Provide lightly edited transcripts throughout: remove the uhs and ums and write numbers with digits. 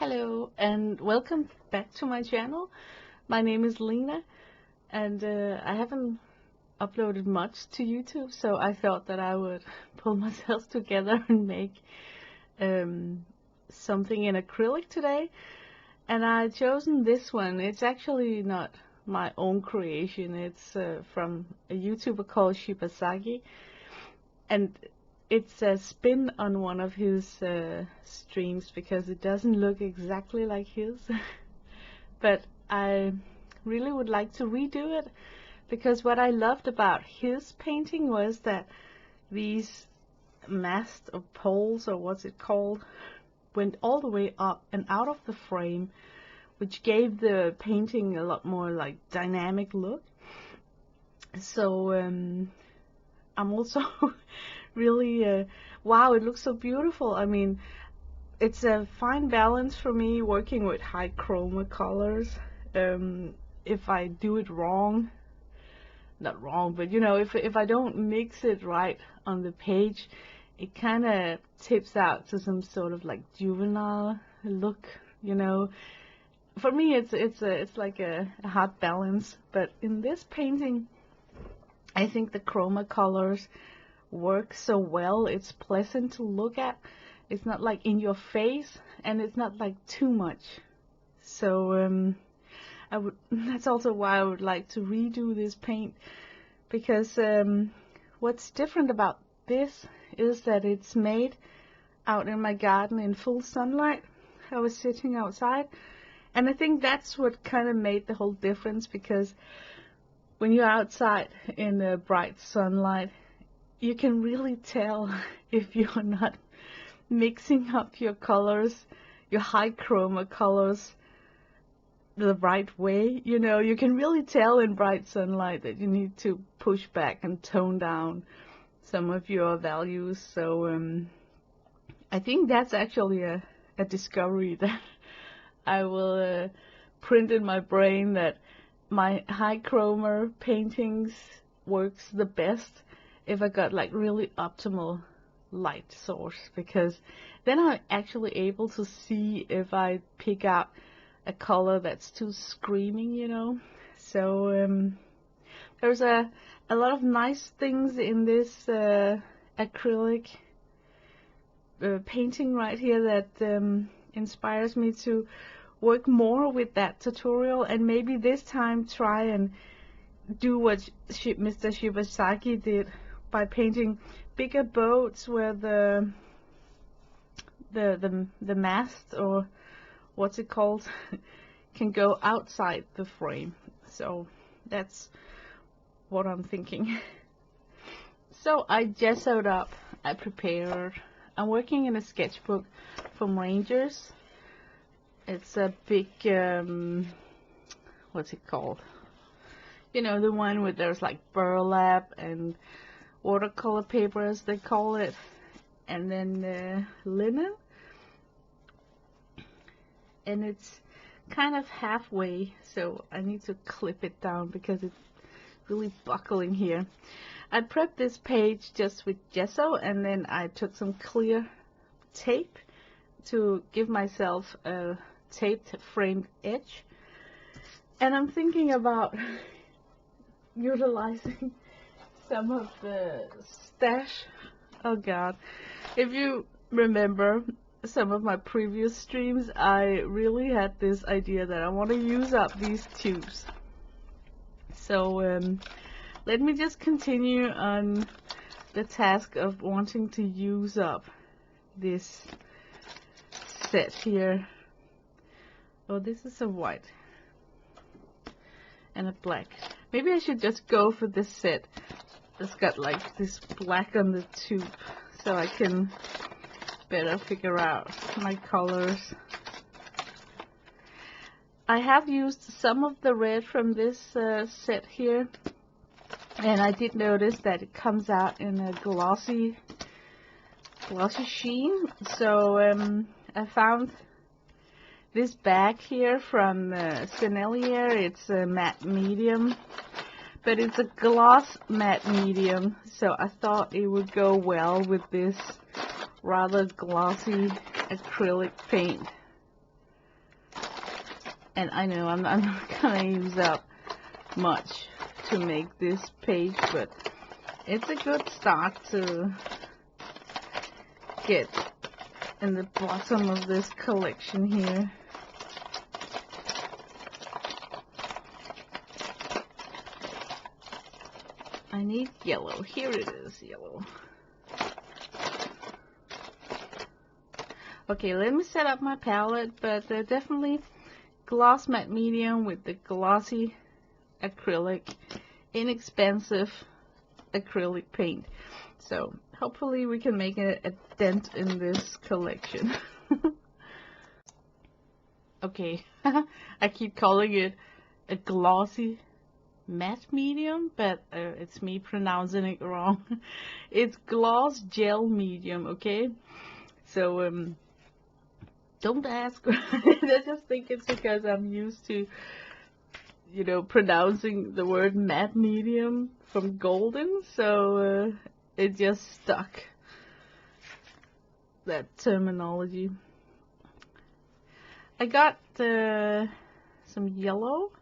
Hello and welcome back to my channel. My name is Lena and I haven't uploaded much to YouTube, so I thought that I would pull myself together and make something in acrylic today. And I've chosen this one. It's actually not my own creation. It's from a YouTuber called Shibasaki, and it's a spin on one of his streams because it doesn't look exactly like his. But I really would like to redo it because what I loved about his painting was that these masts or poles, or what's it called, went all the way up and out of the frame, which gave the painting a lot more like dynamic look. So I'm also really wow, it looks so beautiful. I mean, it's a fine balance for me working with high chroma colors. If I do it wrong, not wrong, but you know, if I don't mix it right on the page, it kind of tips out to some sort of like juvenile look, you know. For me, it's like a hard balance. But in this painting, I think the chroma colors work so well. It's pleasant to look at. It's not like in your face, and it's not like too much. So that's also why I would like to redo this paint, because what's different about this is that it's made out in my garden in full sunlight. I was sitting outside, and I think that's what kind of made the whole difference, because when you're outside in the bright sunlight, you can really tell if you're not mixing up your colors, your high chroma colors, the right way. You know, you can really tell in bright sunlight that you need to push back and tone down some of your values. So I think that's actually a discovery that I will print in my brain, that my high chroma paintings works the best if I got like really optimal light source, because then I'm actually able to see if I pick out a color that's too screaming, you know. So there's a lot of nice things in this acrylic painting right here that inspires me to work more with that tutorial, and maybe this time try and do what Mr. Shibasaki did by painting bigger boats where the mast, or what's it called, can go outside the frame. So that's what I'm thinking. So I gessoed up, I prepared. I'm working in a sketchbook from Rangers. It's a big, what's it called? You know, the one where there's like burlap and watercolor paper, as they call it, and then linen. And it's kind of halfway, so I need to clip it down because it's really buckling here. I prepped this page just with gesso, and then I took some clear tape to give myself a taped framed edge. And I'm thinking about utilizing some of the stash. Oh god, if you remember some of my previous streams, I really had this idea that I want to use up these tubes. So let me just continue on the task of wanting to use up this set here. Oh, this is a white and a black. Maybe I should just go for this set that's got like this black on the tube, so I can better figure out my colors. I have used some of the red from this set here, and I did notice that it comes out in a glossy sheen. So I found this bag here from Sennelier. It's a matte medium, but it's a gloss matte medium, so I thought it would go well with this rather glossy acrylic paint. And I know I'm not gonna use up much to make this page, but it's a good start to get in the bottom of this collection here. I need yellow. Here it is, yellow. Okay, let me set up my palette, but definitely gloss matte medium with the glossy acrylic, inexpensive acrylic paint. So hopefully we can make a dent in this collection. Okay, I keep calling it a glossy matte medium, but it's me pronouncing it wrong. It's gloss gel medium, okay? So don't ask. I just think it's because I'm used to, you know, pronouncing the word matte medium from golden, so it just stuck, that terminology. I got some yellow,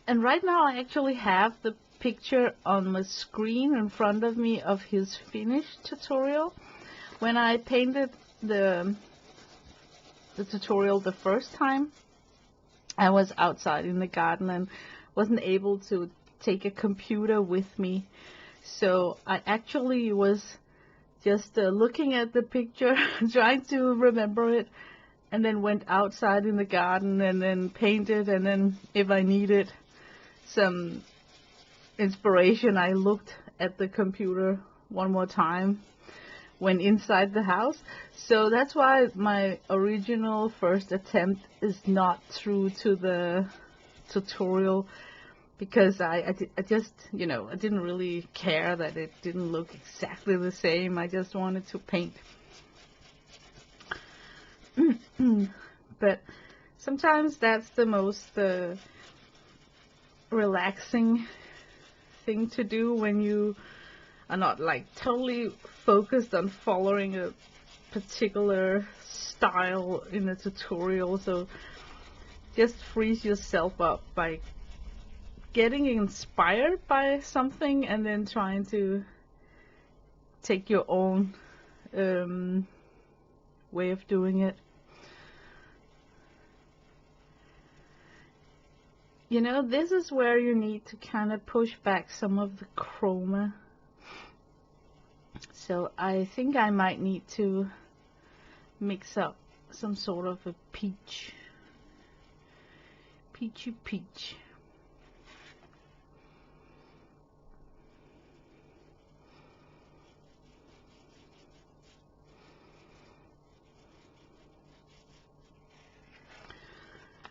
and right now I actually have the picture on my screen in front of me of his finished tutorial. When I painted the tutorial the first time, I was outside in the garden and wasn't able to take a computer with me, so I actually was just looking at the picture, trying to remember it, and then went outside in the garden and then painted, and then if I needed some inspiration, I looked at the computer one more time when inside the house. So that's why my original first attempt is not through to the tutorial, because I just, you know, I didn't really care that it didn't look exactly the same. I just wanted to paint. But sometimes that's the most relaxing thing to do when you are not like totally focused on following a particular style in a tutorial. So just freeze yourself up by getting inspired by something and then trying to take your own way of doing it. You know, this is where you need to kind of push back some of the chroma. So I think I might need to mix up some sort of a peachy peach.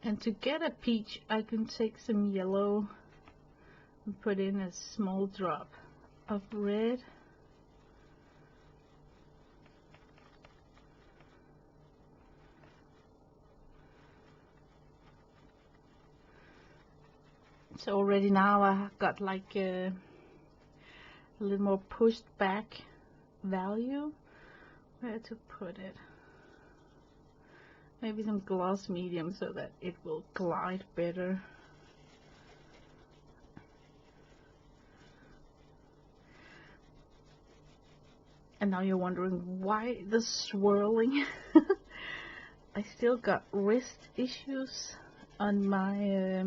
And to get a peach, I can take some yellow and put in a small drop of red. So already now I got like a little more pushed back value. Where to put it? Maybe some gloss medium so that it will glide better. And now you're wondering why the swirling. I still got wrist issues on my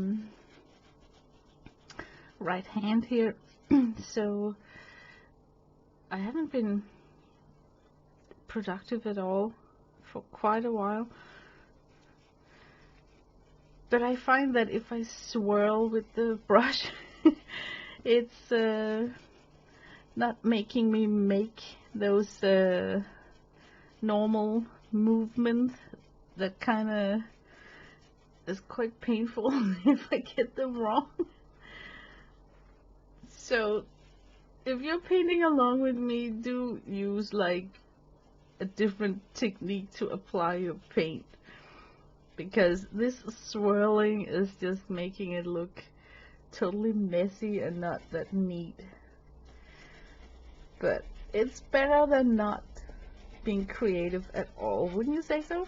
right hand here, so I haven't been productive at all for quite a while. But I find that if I swirl with the brush, it's not making me make those normal movements that kind of is quite painful if I get them wrong. So if you're painting along with me, do use like a different technique to apply your paint, because this swirling is just making it look totally messy and not that neat. But it's better than not being creative at all, wouldn't you say so?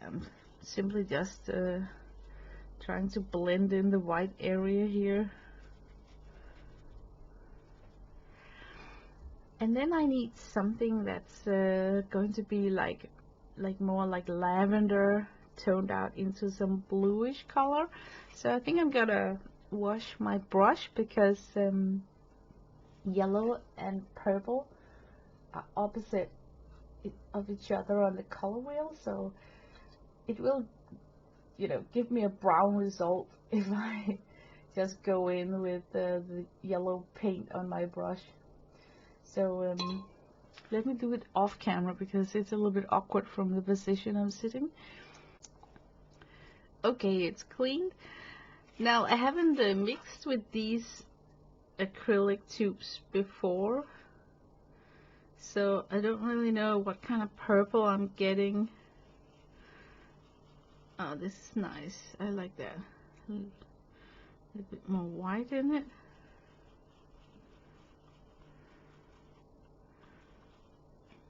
I'm simply just trying to blend in the white area here. And then I need something that's going to be like more like lavender toned out into some bluish color. So I think I'm gonna wash my brush because yellow and purple are opposite of each other on the color wheel, so it will, you know, give me a brown result if I just go in with the yellow paint on my brush. So let me do it off camera because it's a little bit awkward from the position I'm sitting. Okay, it's cleaned. Now I haven't mixed with these acrylic tubes before, so I don't really know what kind of purple I'm getting. Oh, this is nice. I like that. A little bit more white in it.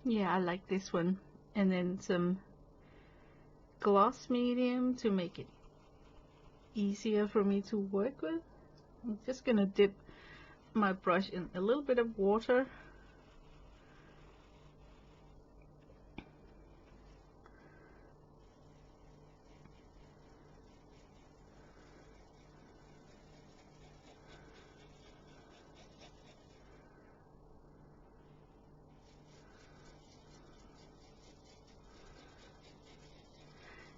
Yeah, I like this one. And then some gloss medium to make it easier for me to work with. I'm just gonna dip my brush in a little bit of water.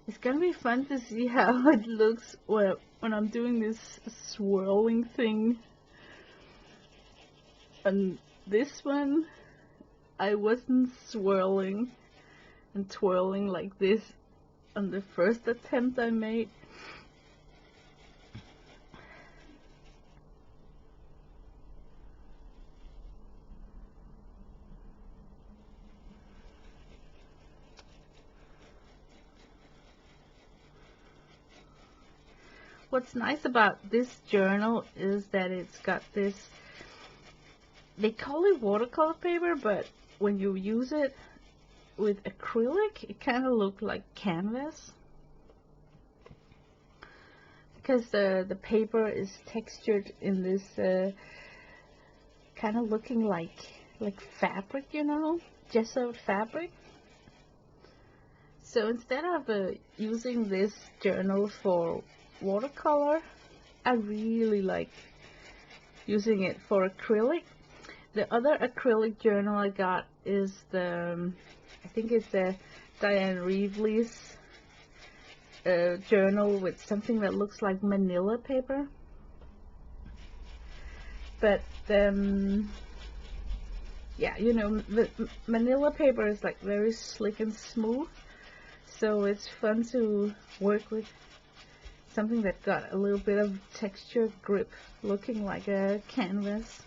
It's gonna be fun to see how it looks when I'm doing this swirling thing. On this one, I wasn't swirling and twirling like this on the first attempt I made. What's nice about this journal is that it's got this, they call it watercolor paper, but when you use it with acrylic, it kind of looks like canvas. Because the paper is textured in this kind of looking like fabric, you know, gessoed fabric. So instead of using this journal for watercolor, I really like using it for acrylic. The other acrylic journal I got is the, I think it's a Diane Reevely's journal with something that looks like manila paper. But yeah, you know, the manila paper is like very slick and smooth, so it's fun to work with something that got a little bit of texture grip, looking like a canvas.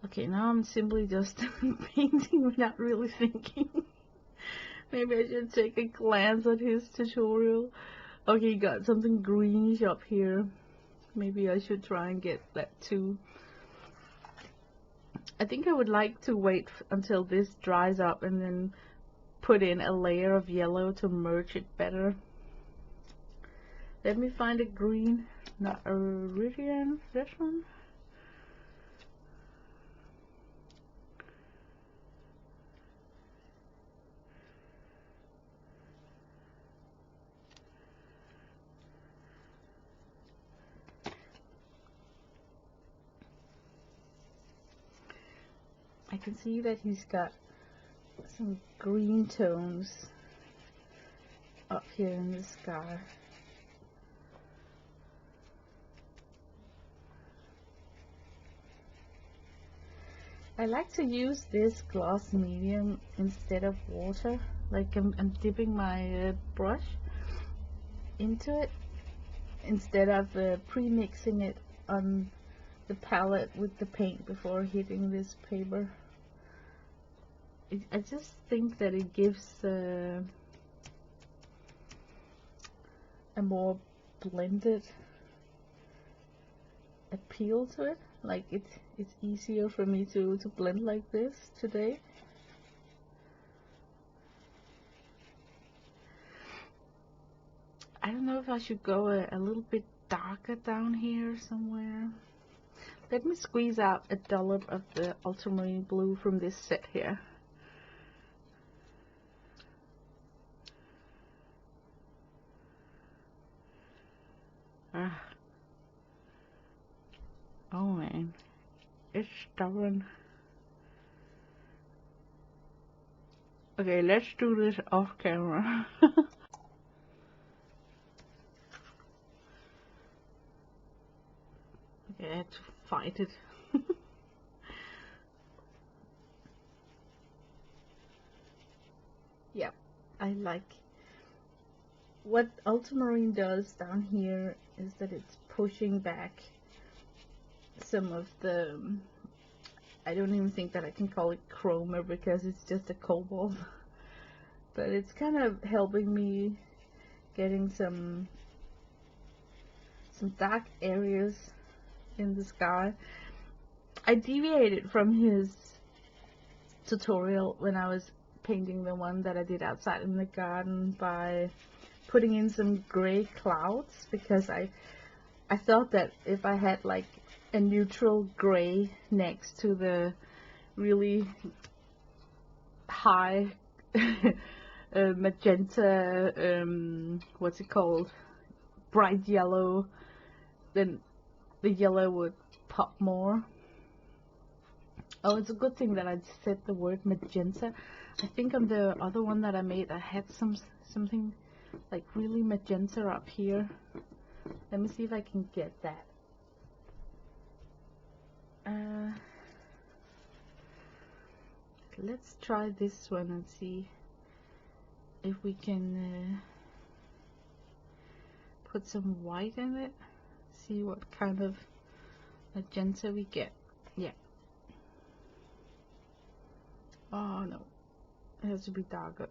Okay, now I'm simply just painting without really thinking. Maybe I should take a glance at his tutorial. Okay, he got something greenish up here. Maybe I should try and get that too. I think I would like to wait until this dries up and then put in a layer of yellow to merge it better. Let me find a green, not Iridian, this one. I can see that he's got some green tones up here in the sky. I like to use this gloss medium instead of water. Like I'm dipping my brush into it instead of pre-mixing it on the palette with the paint before hitting this paper. I just think that it gives a more blended appeal to it. Like it's easier for me to blend like this today. I don't know if I should go a little bit darker down here somewhere. Let me squeeze out a dollop of the ultramarine blue from this set here. Oh man, it's stubborn. Okay, let's do this off camera. Okay, I had to fight it. Yeah, I like what ultramarine does down here is that it's pushing back some of the, I don't even think that I can call it chroma because it's just a cobalt, but it's kind of helping me getting some dark areas in the sky. I deviated from his tutorial when I was painting the one that I did outside in the garden by putting in some gray clouds, because I thought that if I had like a neutral gray next to the really high magenta, what's it called, bright yellow, then the yellow would pop more. Oh, it's a good thing that I said the word magenta. I think on the other one that I made, I had something like really magenta up here. Let me see if I can get that. Let's try this one and see if we can put some white in it. See what kind of magenta we get. Yeah. Oh no, it has to be darker.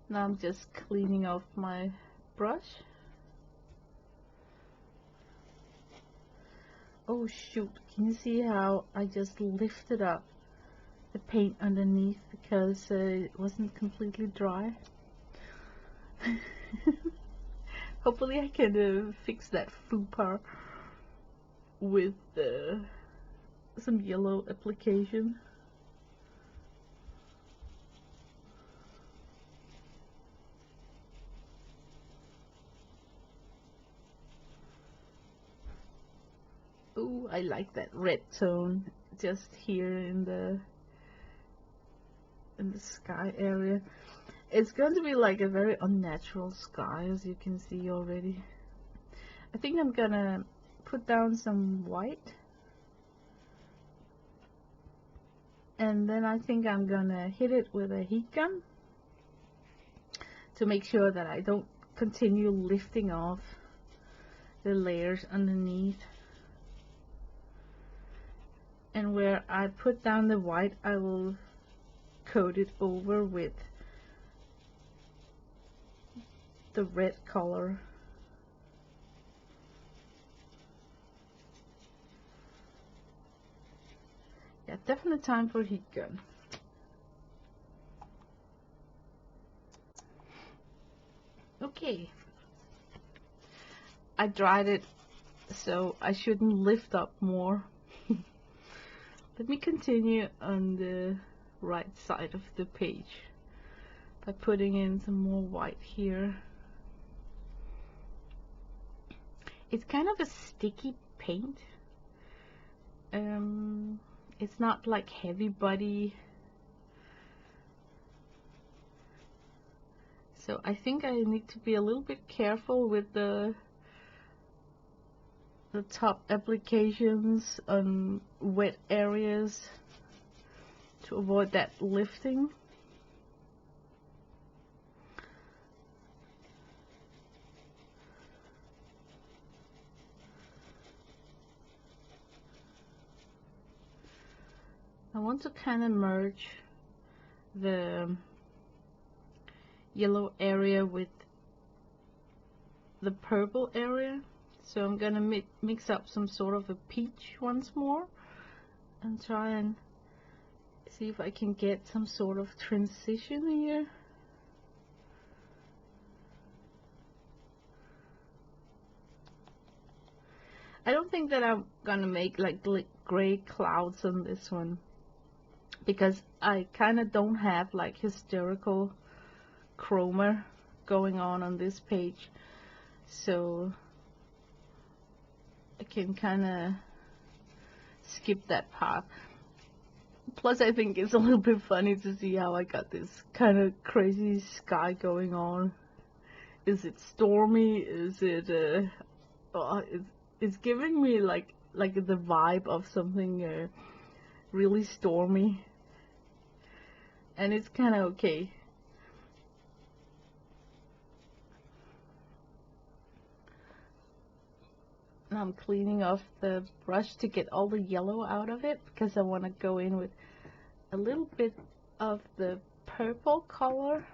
Now I'm just cleaning off my brush. Oh shoot, can you see how I just lifted up the paint underneath because it wasn't completely dry? Hopefully I can fix that faux pas with some yellow application. Oh, I like that red tone just here in the sky area. It's going to be like a very unnatural sky, as you can see already. I think I'm gonna put down some white, and then I think I'm gonna hit it with a heat gun to make sure that I don't continue lifting off the layers underneath. And where I put down the white, I will coat it over with the red color. Yeah, definitely time for heat gun. Okay, I dried it, so I shouldn't lift up more. Let me continue on the right side of the page by putting in some more white here. It's kind of a sticky paint. It's not like heavy body, so I think I need to be a little bit careful with the top applications on wet areas to avoid that lifting. I want to kind of merge the yellow area with the purple area, so I'm gonna mix up some sort of a peach once more and try and see if I can get some sort of transition here. I don't think that I'm gonna make like gray clouds on this one, because I kind of don't have like hysterical chroma going on this page, so I can kind of skip that part. Plus I think it's a little bit funny to see how I got this kind of crazy sky going on. Is it stormy? Is it oh, it's giving me like the vibe of something really stormy, and it's kind of okay. Now I'm cleaning off the brush to get all the yellow out of it, because I want to go in with a little bit of the purple color.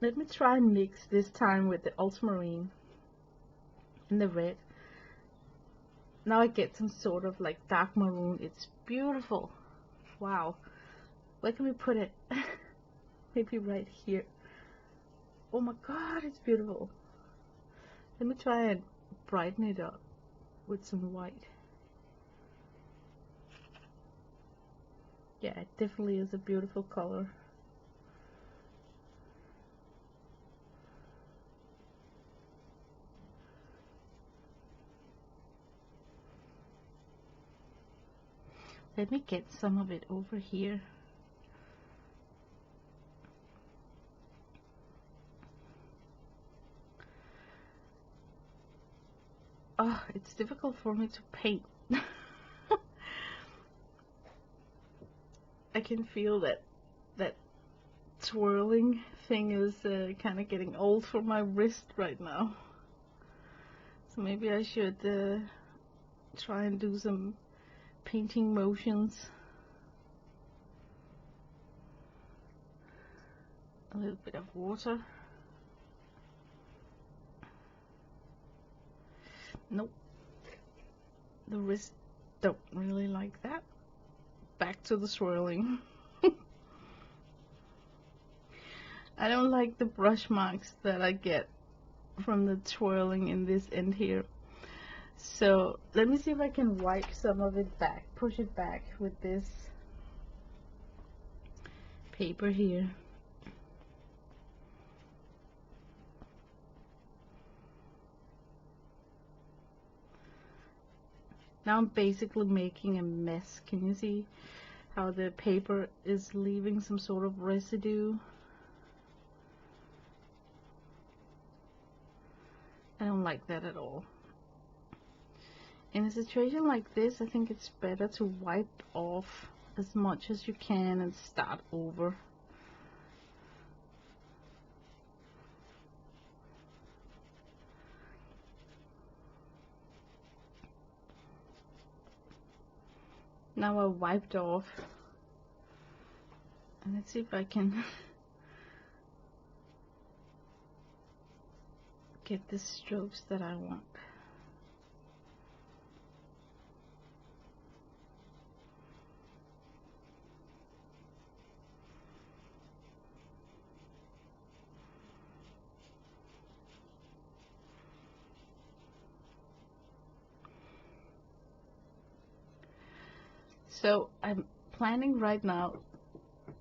Let me try and mix this time with the ultramarine and the red. Now I get some sort of like dark maroon. It's beautiful. Wow. Where can we put it? Maybe right here. Oh my god, it's beautiful. Let me try and brighten it up with some white. Yeah, it definitely is a beautiful color. Let me get some of it over here. Oh, it's difficult for me to paint. I can feel that swirling thing is kind of getting old for my wrist right now. So maybe I should try and do some painting motions. A little bit of water. Nope. The wrist don't really like that. Back to the swirling. I don't like the brush marks that I get from the twirling in this end here. So let me see if I can wipe some of it back, push it back with this paper here. Now I'm basically making a mess. Can you see how the paper is leaving some sort of residue? I don't like that at all. In a situation like this, I think it's better to wipe off as much as you can and start over. Now I wiped off, and let's see if I can get the strokes that I want. So I'm planning right now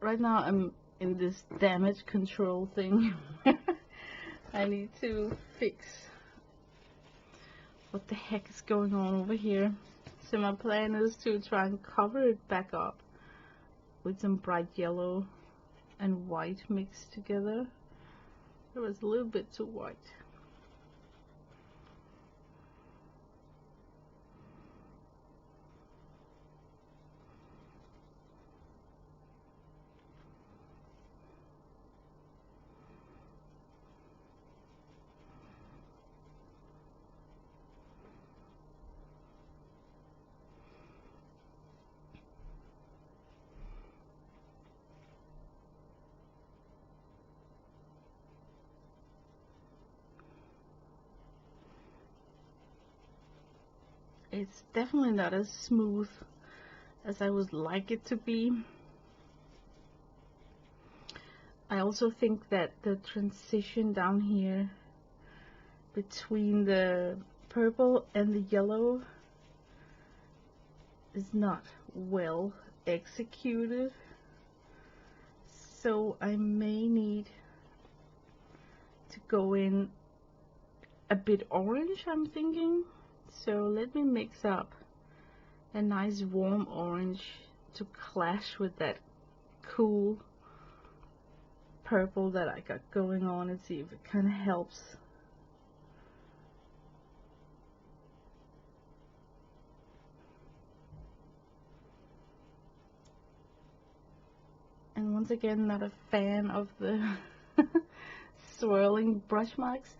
I'm in this damage control thing. I need to fix what the heck is going on over here. So my plan is to try and cover it back up with some bright yellow and white mixed together. It was a little bit too white. It's definitely not as smooth as I would like it to be. I also think that the transition down here between the purple and the yellow is not well executed, so I may need to go in a bit orange, I'm thinking. So let me mix up a nice warm orange to clash with that cool purple that I got going on, and see if it kind of helps. And once again, not a fan of the swirling brush marks,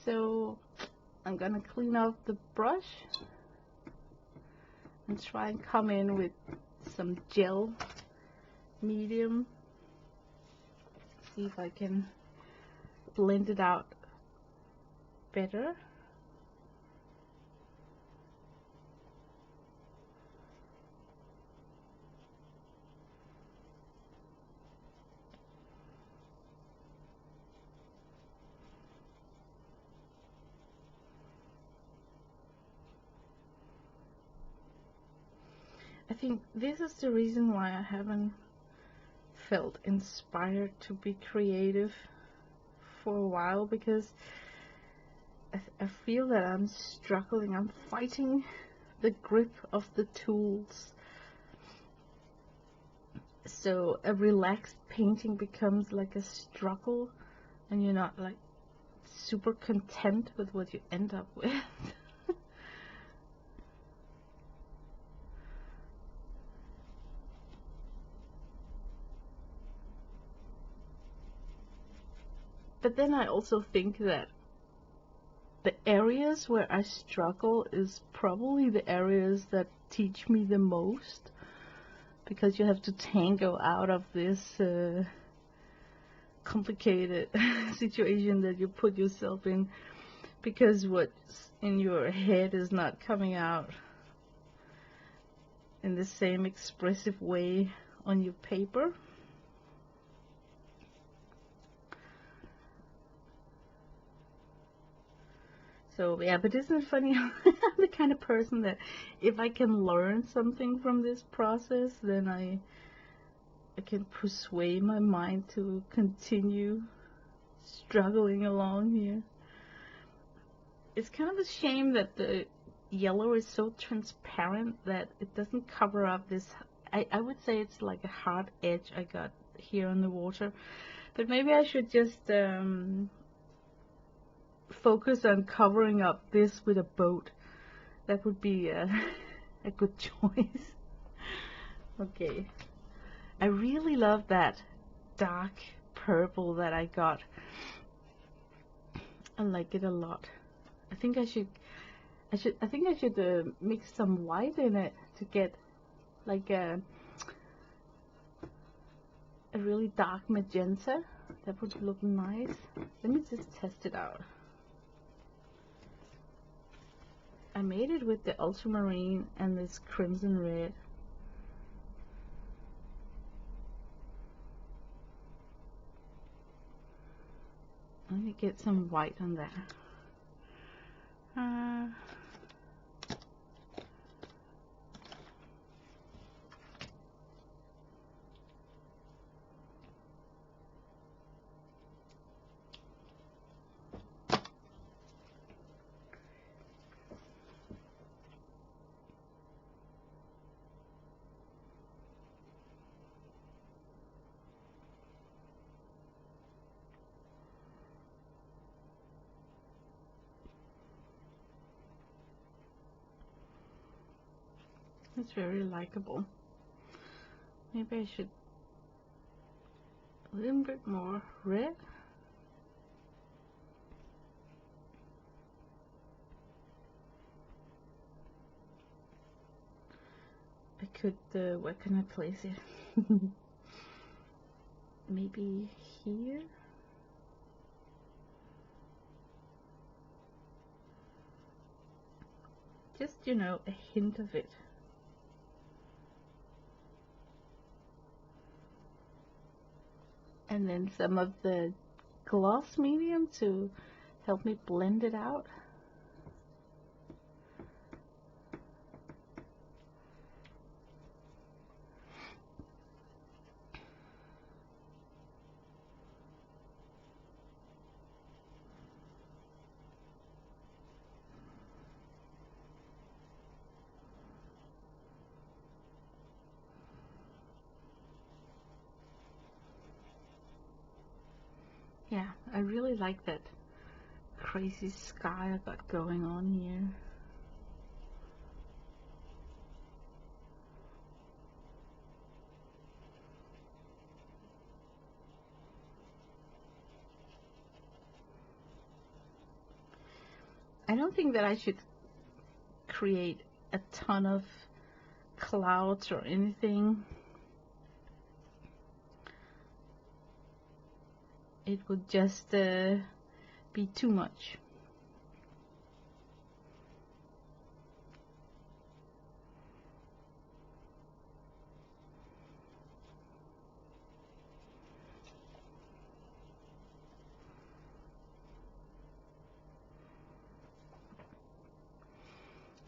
so I'm gonna clean off the brush and try and come in with some gel medium, see if I can blend it out better. I think this is the reason why I haven't felt inspired to be creative for a while, because I feel that I'm struggling, I'm fighting the grip of the tools. So a relaxed painting becomes like a struggle, and you're not like super content with what you end up with. But then I also think that the areas where I struggle is probably the areas that teach me the most, because you have to tango out of this complicated situation that you put yourself in, because what's in your head is not coming out in the same expressive way on your paper. So yeah, but isn't it funny? I'm the kind of person that if I can learn something from this process, then I can persuade my mind to continue struggling along here. It's kind of a shame that the yellow is so transparent that it doesn't cover up this. I would say it's like a hard edge I got here on the water, but maybe I should just focus on covering up this with a boat. That would be a good choice. Okay, I really love that dark purple that I got. I like it a lot. I think I should mix some white in it to get like a really dark magenta. That would look nice. Let me just test it out. I made it with the ultramarine and this crimson red. Let me get some white on that. It's very likable. Maybe I should a little bit more red. I could, where can I place it? Maybe here? Just, you know, a hint of it. And then some of the gloss medium to help me blend it out. Yeah, I really like that crazy sky I got going on here. I don't think that I should create a ton of clouds or anything. It would just be too much.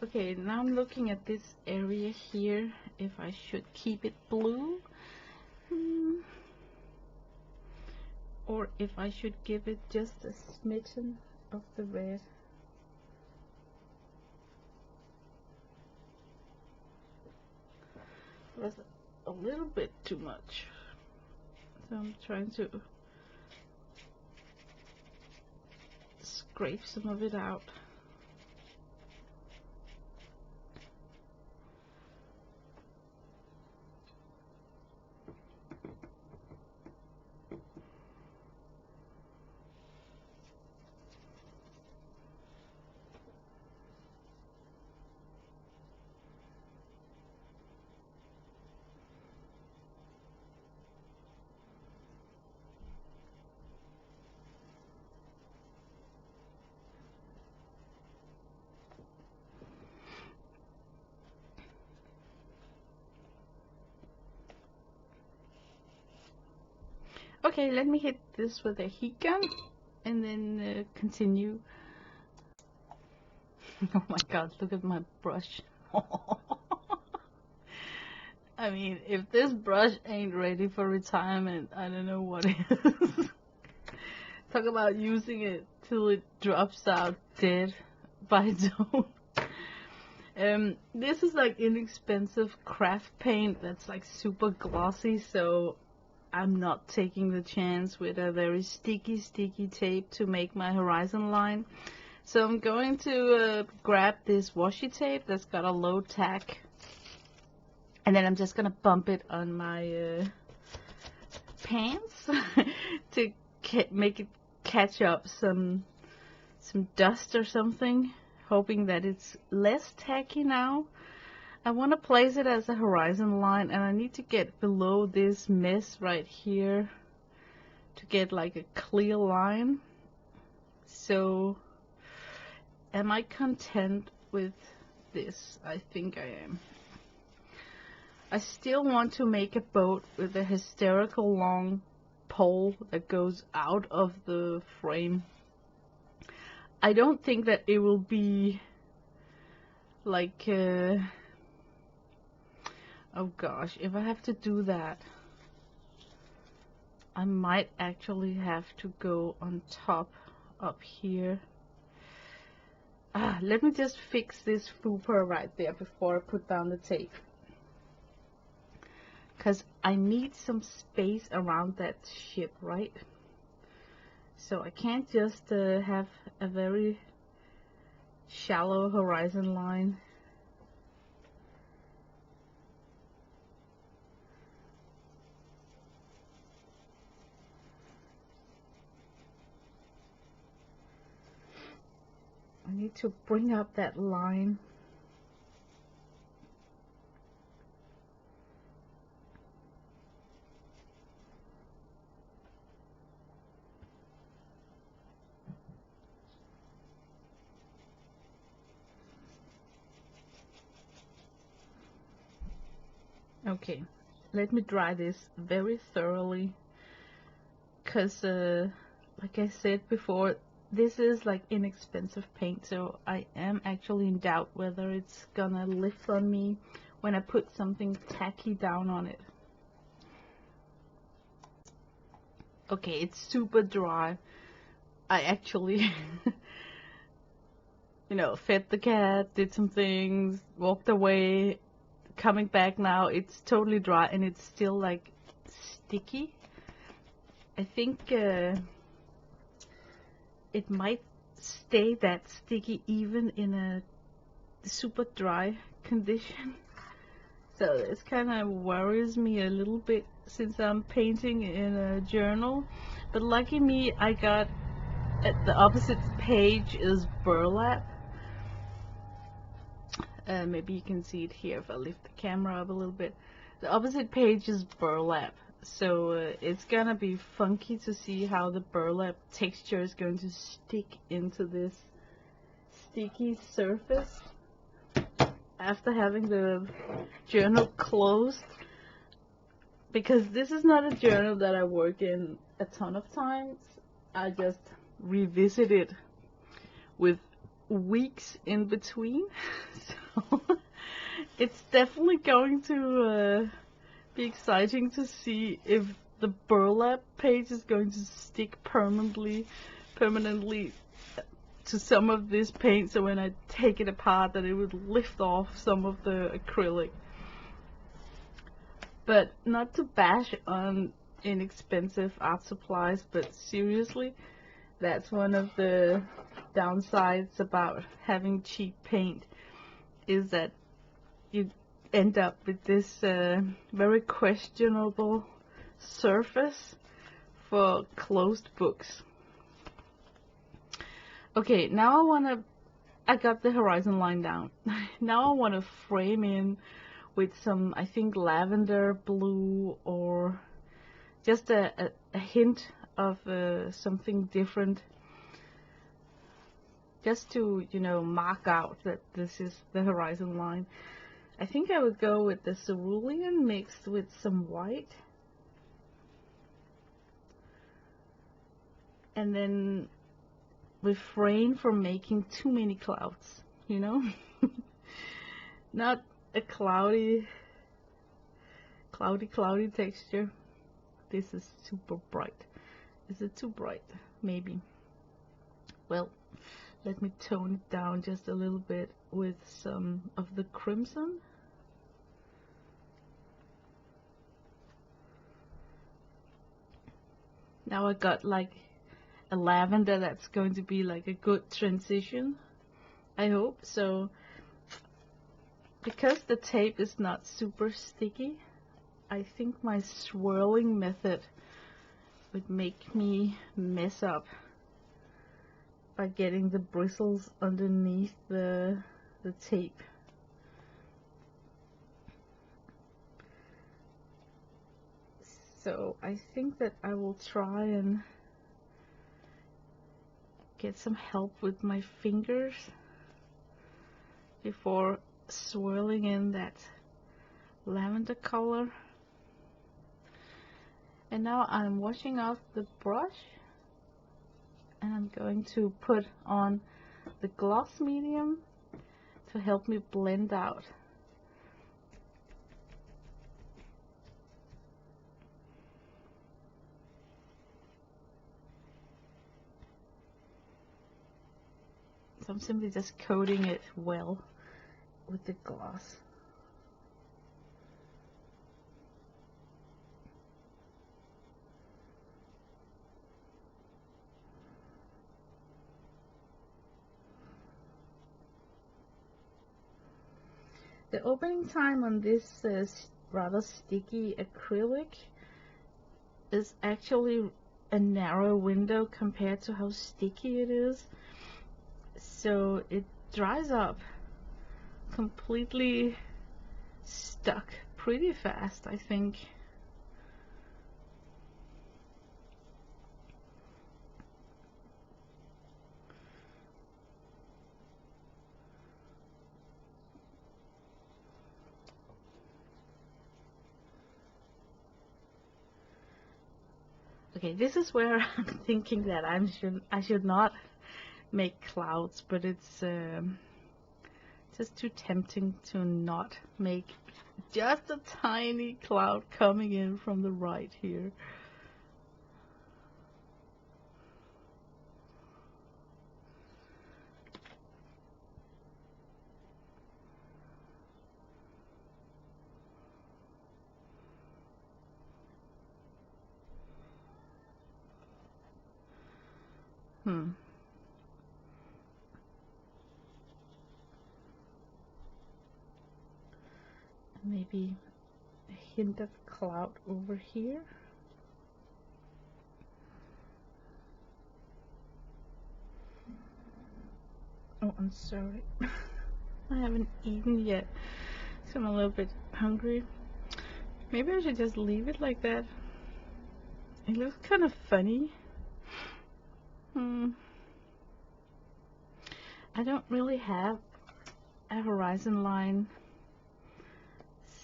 Okay, now I'm looking at this area here, if I should keep it blue, or if I should give it just a smidgen of the red. It was a little bit too much, so I'm trying to scrape some of it out. Okay, let me hit this with a heat gun and then continue. Oh my god, look at my brush. I mean, if this brush ain't ready for retirement, I don't know what is. Talk about using it till it drops out dead by its own. This is like inexpensive craft paint that's like super glossy, so I'm not taking the chance with a very sticky tape to make my horizon line. So I'm going to grab this washi tape that's got a low tack, and then I'm just gonna bump it on my pants to make it catch up some dust or something, hoping that it's less tacky now. I want to place it as a horizon line, and I need to get below this mess right here to get like a clear line. So am I content with this? I think I am. I still want to make a boat with a hysterical long pole that goes out of the frame. I don't think that it will be like oh gosh, if I have to do that, I might actually have to go on top up here. Let me just fix this fupa right there before I put down the tape, because I need some space around that ship, right? So I can't just have a very shallow horizon line. I need to bring up that line. Okay, let me dry this very thoroughly, because like I said before, this is like inexpensive paint, so I am actually in doubt whether it's gonna lift on me when I put something tacky down on it. Okay, it's super dry. I actually fed the cat, did some things, walked away, coming back now, it's totally dry and it's still like sticky. I think it might stay that sticky even in a super dry condition. So this kind of worries me a little bit since I'm painting in a journal. But lucky me, I got at the opposite page is burlap. Maybe you can see it here if I lift the camera up a little bit. The opposite page is burlap. So it's gonna be funky to see how the burlap texture is going to stick into this sticky surface after having the journal closed, because this is not a journal that I work in a ton of times. I just revisit it with weeks in between. So it's definitely going to be exciting to see if the burlap page is going to stick permanently to some of this paint, so when I take it apart that it would lift off some of the acrylic. But not to bash on inexpensive art supplies, but seriously, that's one of the downsides about having cheap paint, is that you end up with this very questionable surface for closed books. Okay, now I got the horizon line down. Now I want to frame in with some, I think, lavender blue, or just a hint of something different, just to, mark out that this is the horizon line. I think I would go with the cerulean mixed with some white, and then refrain from making too many clouds, not a cloudy texture. This is super bright. Is it too bright? Maybe. Well, let me tone it down just a little bit with some of the crimson. Now I got like a lavender that's going to be like a good transition, I hope. So because the tape is not super sticky, I think my swirling method would make me mess up by getting the bristles underneath the tape. So I think that I will try and get some help with my fingers before swirling in that lavender color. And now I'm washing off the brush, and I'm going to put on the gloss medium to help me blend out. So I'm simply just coating it well with the gloss. The opening time on this rather sticky acrylic is actually a narrow window compared to how sticky it is. So it dries up completely stuck pretty fast, I think. Okay, this is where I'm thinking that I should not make clouds, but it's just too tempting to not make just a tiny cloud coming in from the right here. Maybe a hint of cloud over here. Oh, I'm sorry. I haven't eaten yet, so I'm a little bit hungry. Maybe I should just leave it like that. It looks kind of funny. I don't really have a horizon line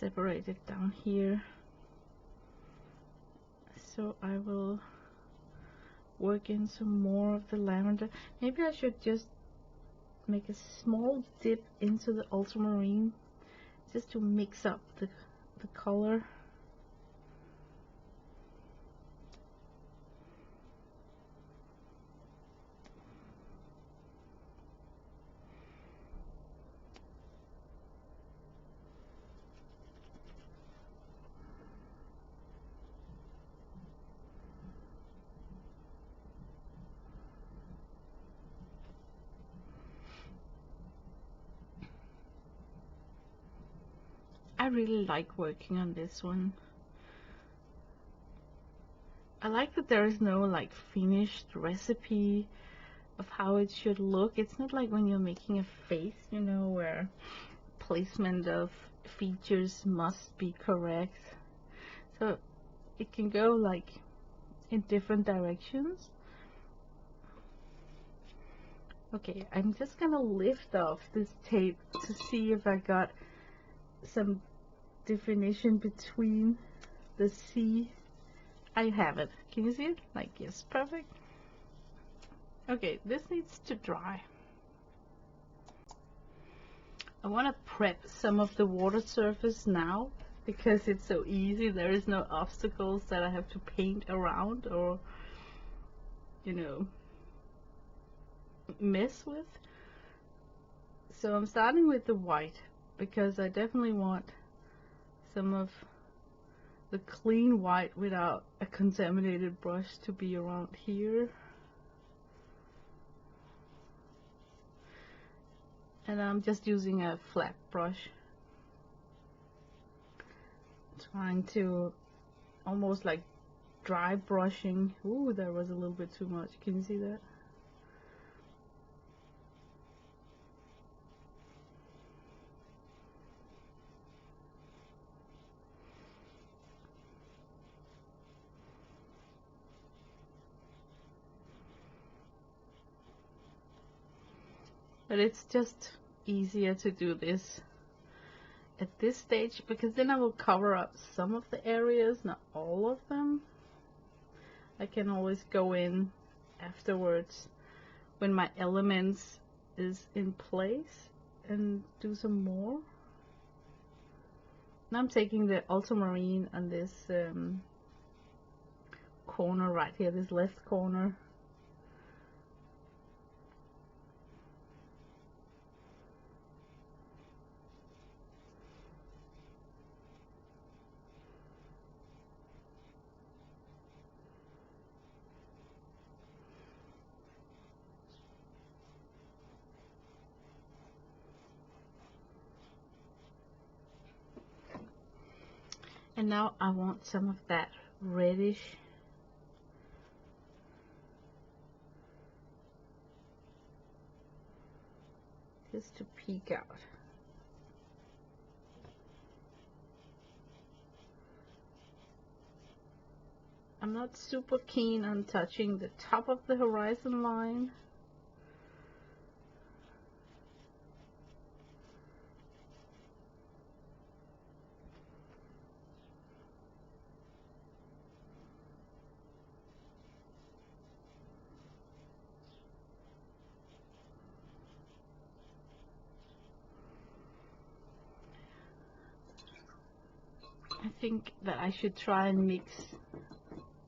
separated down here, so I will work in some more of the lavender. Maybe I should just make a small dip into the ultramarine just to mix up the color. I really like working on this one. I like that there is no like finished recipe of how it should look. It's not like when you're making a face, you know, where placement of features must be correct. So it can go like in different directions. Okay, I'm just gonna lift off this tape to see if I got some definition between the C. I have it. Can you see it? Like, yes, perfect. Okay, this needs to dry. I want to prep some of the water surface now because it's so easy. There is no obstacles that I have to paint around or, you know, mess with. So I'm starting with the white because I definitely want some of the clean white without a contaminated brush to be around here. And I'm just using a flat brush, trying to almost like dry brushing. Ooh, that was a little bit too much. Can you see that? But it's just easier to do this at this stage because then I will cover up some of the areas, not all of them. I can always go in afterwards when my elements is in place and do some more. Now I'm taking the ultramarine on this corner right here, this left corner. And now I want some of that reddish just to peek out. I'm not super keen on touching the top of the horizon line. I think that I should try and mix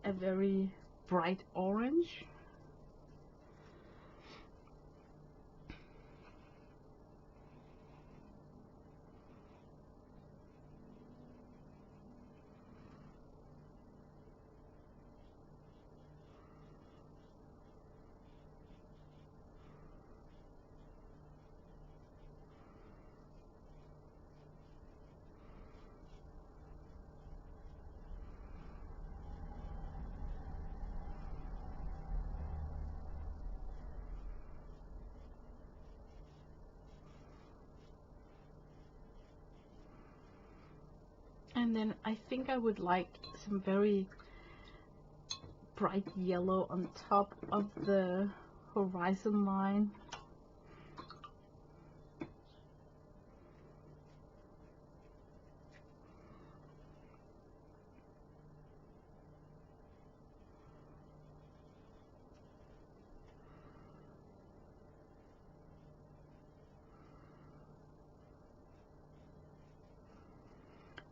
a very bright orange. And then I think I would like some very bright yellow on top of the horizon line.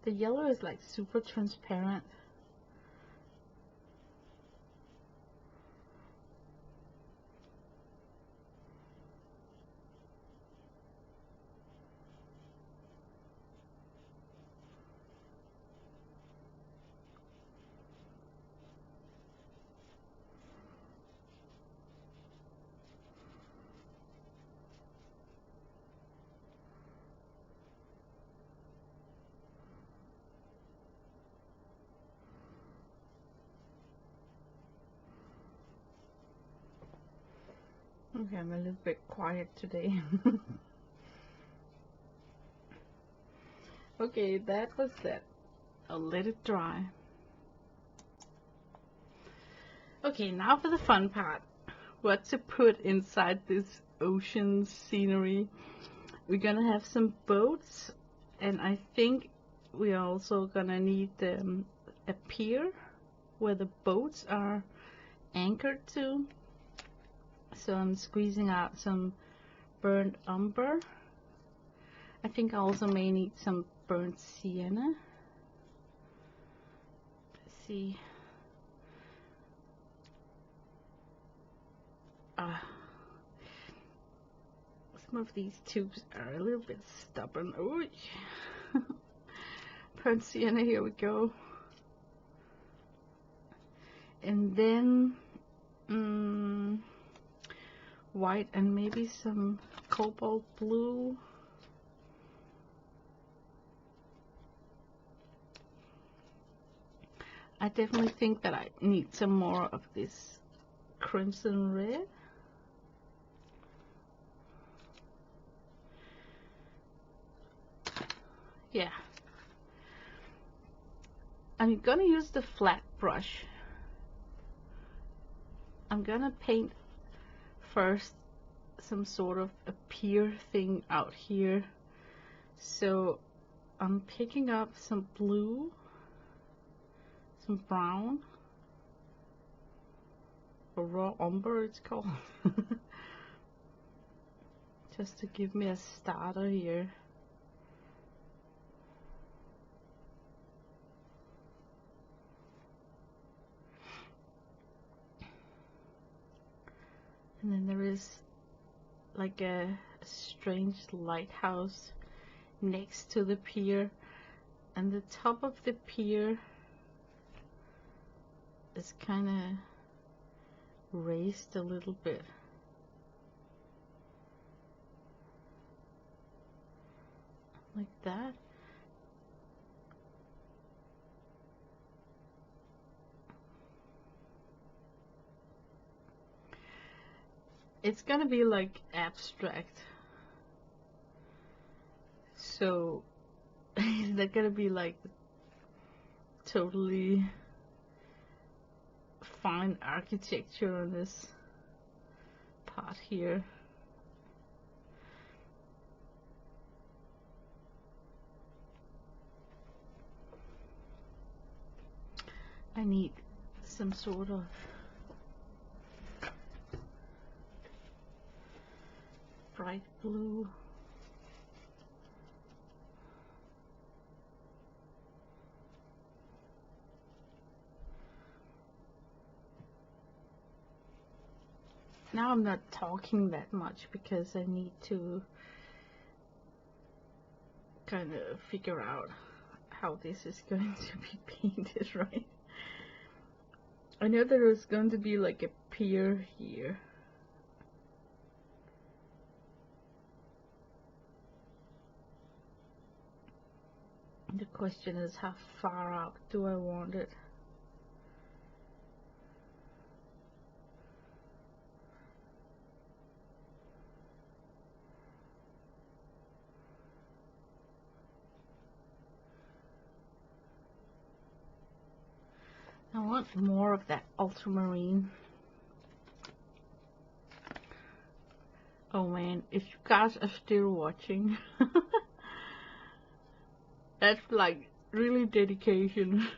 The yellow is like super transparent. Okay, I'm a little bit quiet today. Okay, that was that. I'll let it dry. Okay, now for the fun part. What to put inside this ocean scenery. We're gonna have some boats, and I think we're also gonna need a pier where the boats are anchored to. So I'm squeezing out some burnt umber. I think I also may need some burnt sienna. Let's see. Some of these tubes are a little bit stubborn. Ooh. Burnt sienna, here we go. And then white and maybe some cobalt blue. I definitely think that I need some more of this crimson red. Yeah. I'm gonna use the flat brush. I'm gonna paint first some sort of a pier thing out here. So I'm picking up some blue, some brown, or raw umber it's called. Just to give me a starter here. And then there is like a strange lighthouse next to the pier, and the top of the pier is kind of raised a little bit. Like that. It's gonna be like abstract. So is that gonna be like totally fine architecture on this part here? I need some sort of bright blue. Now I'm not talking that much because I need to kind of figure out how this is going to be painted, right? I know there is going to be like a pier here. The question is, how far out do I want it? I want more of that ultramarine. Oh man, if you guys are still watching, that's like really dedication.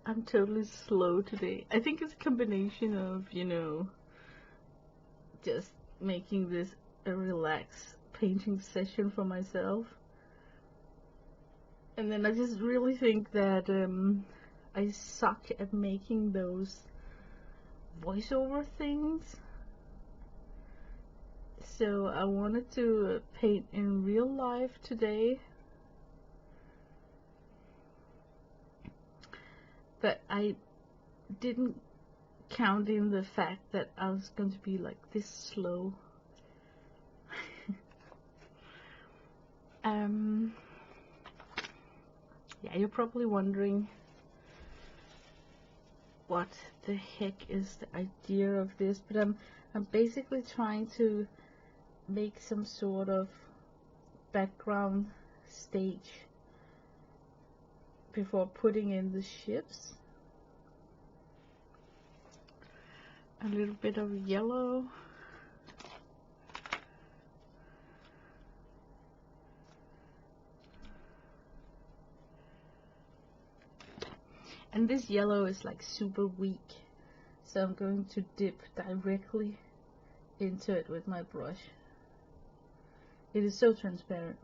I'm totally slow today. I think it's a combination of, you know, just making this a relaxed painting session for myself. And then I just really think that I suck at making those voiceover things. So I wanted to paint in real life today. But I didn't count in the fact that I was going to be like this slow. Yeah, you're probably wondering what the heck is the idea of this, but I'm basically trying to make some sort of background stage before putting in the ships. A little bit of yellow. And this yellow is like super weak, so I'm going to dip directly into it with my brush. It is so transparent.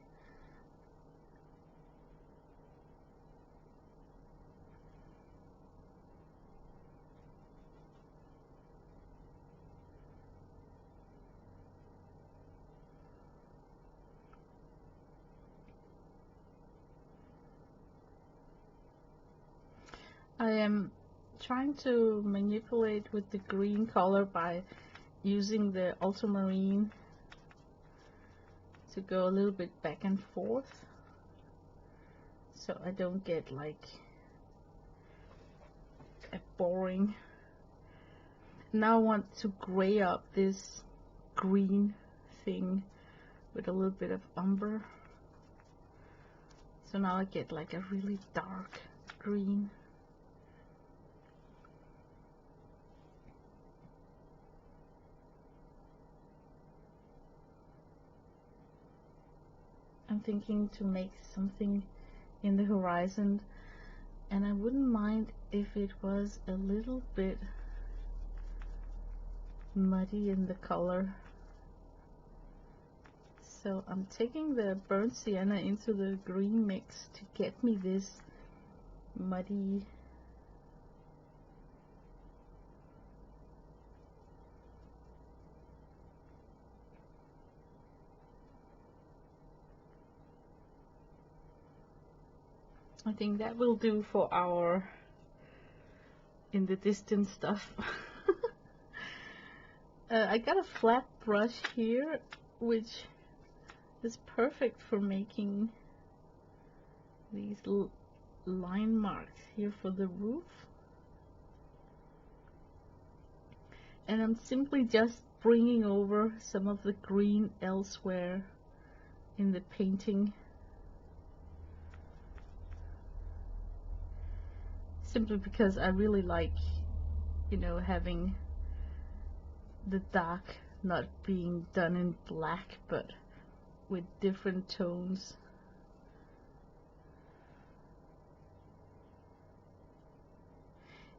I am trying to manipulate with the green color by using the ultramarine to go a little bit back and forth, so I don't get like a boring. Now I want to gray up this green thing with a little bit of umber, so now I get like a really dark green. I'm thinking to make something in the horizon, and I wouldn't mind if it was a little bit muddy in the color. So I'm taking the burnt sienna into the green mix to get me this muddy . I think that will do for our in the distance stuff. I got a flat brush here, which is perfect for making these line marks here for the roof. And I'm simply just bringing over some of the green elsewhere in the painting. Simply because I really like, you know, having the dark not being done in black, but with different tones.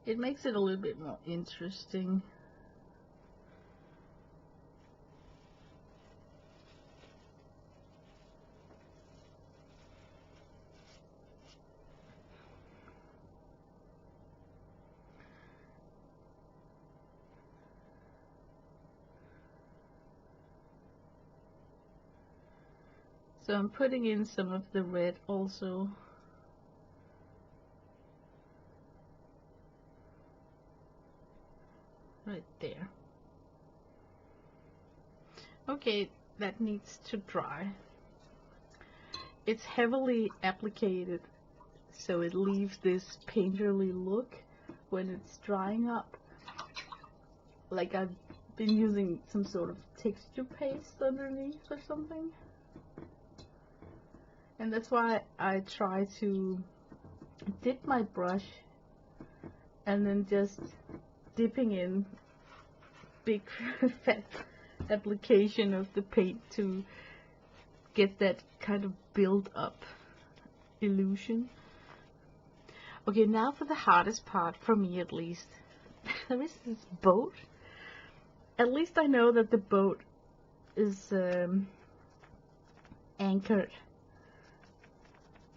It makes it a little bit more interesting. So I'm putting in some of the red also. Right there. Okay, that needs to dry. It's heavily applicated, so it leaves this painterly look when it's drying up. Like I've been using some sort of texture paste underneath or something. And that's why I try to dip my brush and then just dipping in big fat application of the paint to get that kind of build up illusion. Okay, now for the hardest part, for me at least. There is this boat. At least I know that the boat is anchored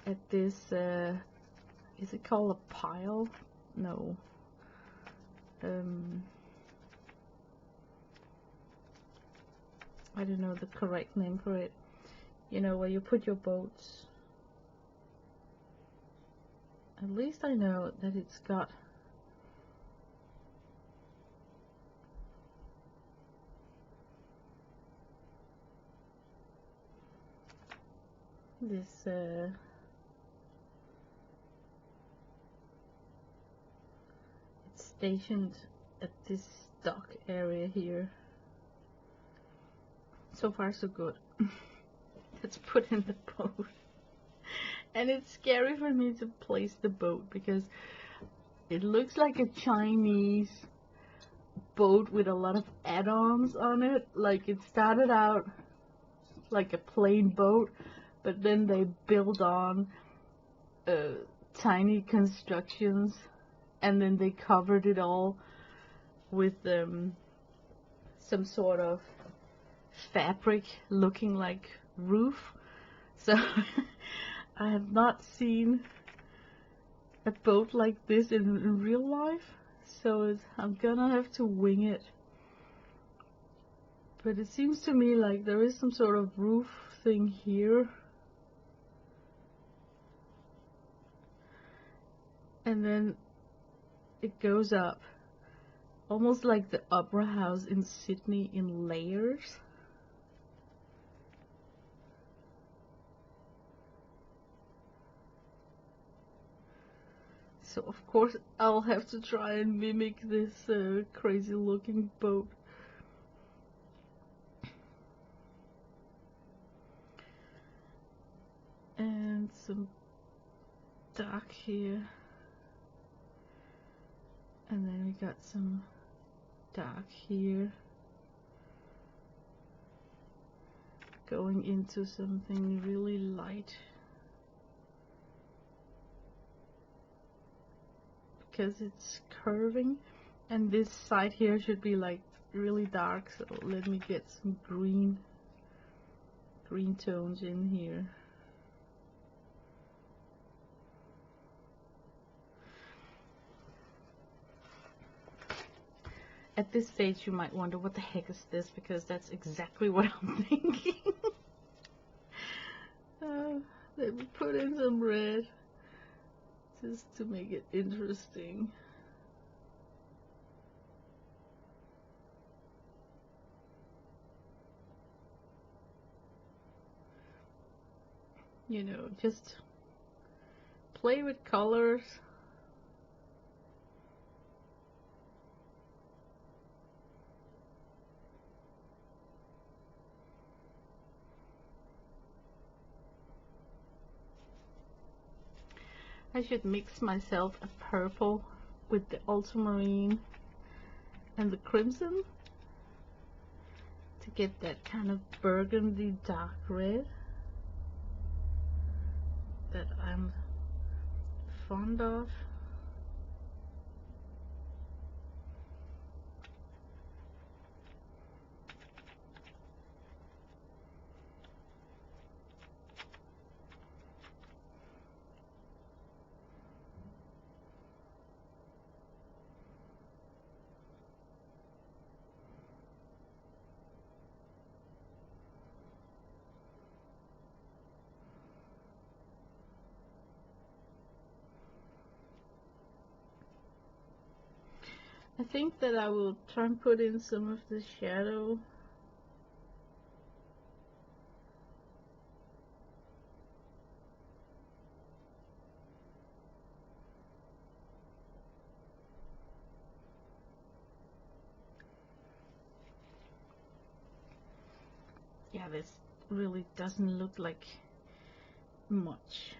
at this, is it called a pile? No. I don't know the correct name for it. You know, where you put your boats. At least I know that it's got this it's stationed at this dock area here. So far so good. Let's put in the boat. And it's scary for me to place the boat because it looks like a Chinese boat with a lot of add-ons on it. Like it started out like a plain boat, but then they build on tiny constructions, and then they covered it all with some sort of fabric looking like roof. So I have not seen a boat like this in real life, so I'm gonna have to wing it. But it seems to me like there is some sort of roof thing here. And then it goes up, almost like the Opera House in Sydney, in layers. So of course I'll have to try and mimic this crazy looking boat. And some dark here. And then we got some dark here. Going into something really light. Because it's curving. And this side here should be like really dark. So let me get some green tones in here. At this stage you might wonder, what the heck is this? Because that's exactly what I'm thinking. Let me put in some red just to make it interesting. You know, just play with colors. I should mix myself a purple with the ultramarine and the crimson to get that kind of burgundy dark red that I'm fond of. I think that I will try and put in some of the shadow. Yeah, this really doesn't look like much.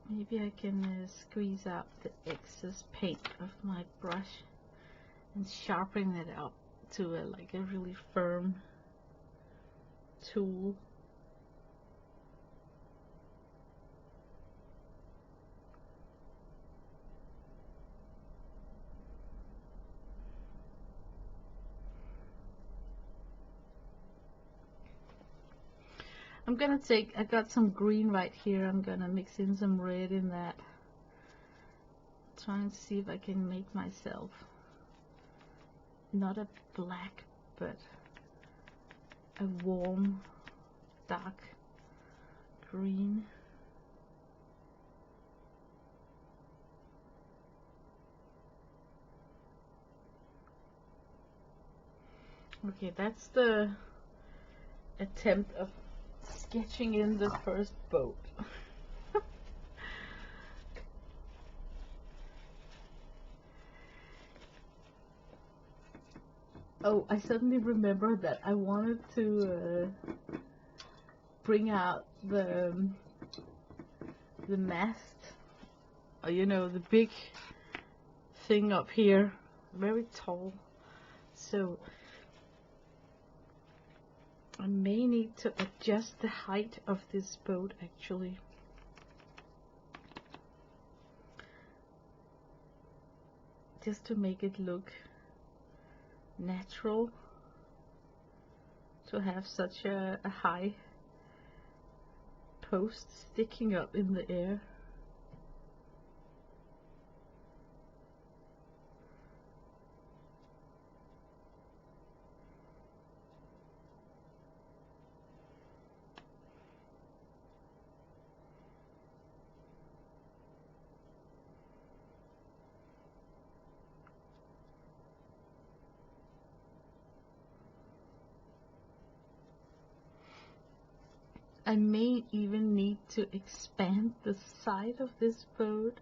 Maybe I can squeeze out the excess paint of my brush and sharpen it up to like a really firm tool. I got some green right here. I'm gonna mix in some red in that. Trying to see if I can make myself not a black, but a warm, dark green. Okay, that's the attempt of sketching in the first boat. Oh, I suddenly remembered that I wanted to bring out the mast, or you know, the big thing up here, very tall. So I may need to adjust the height of this boat actually. Just to make it look natural to have such a high post sticking up in the air. I may even need to expand the side of this boat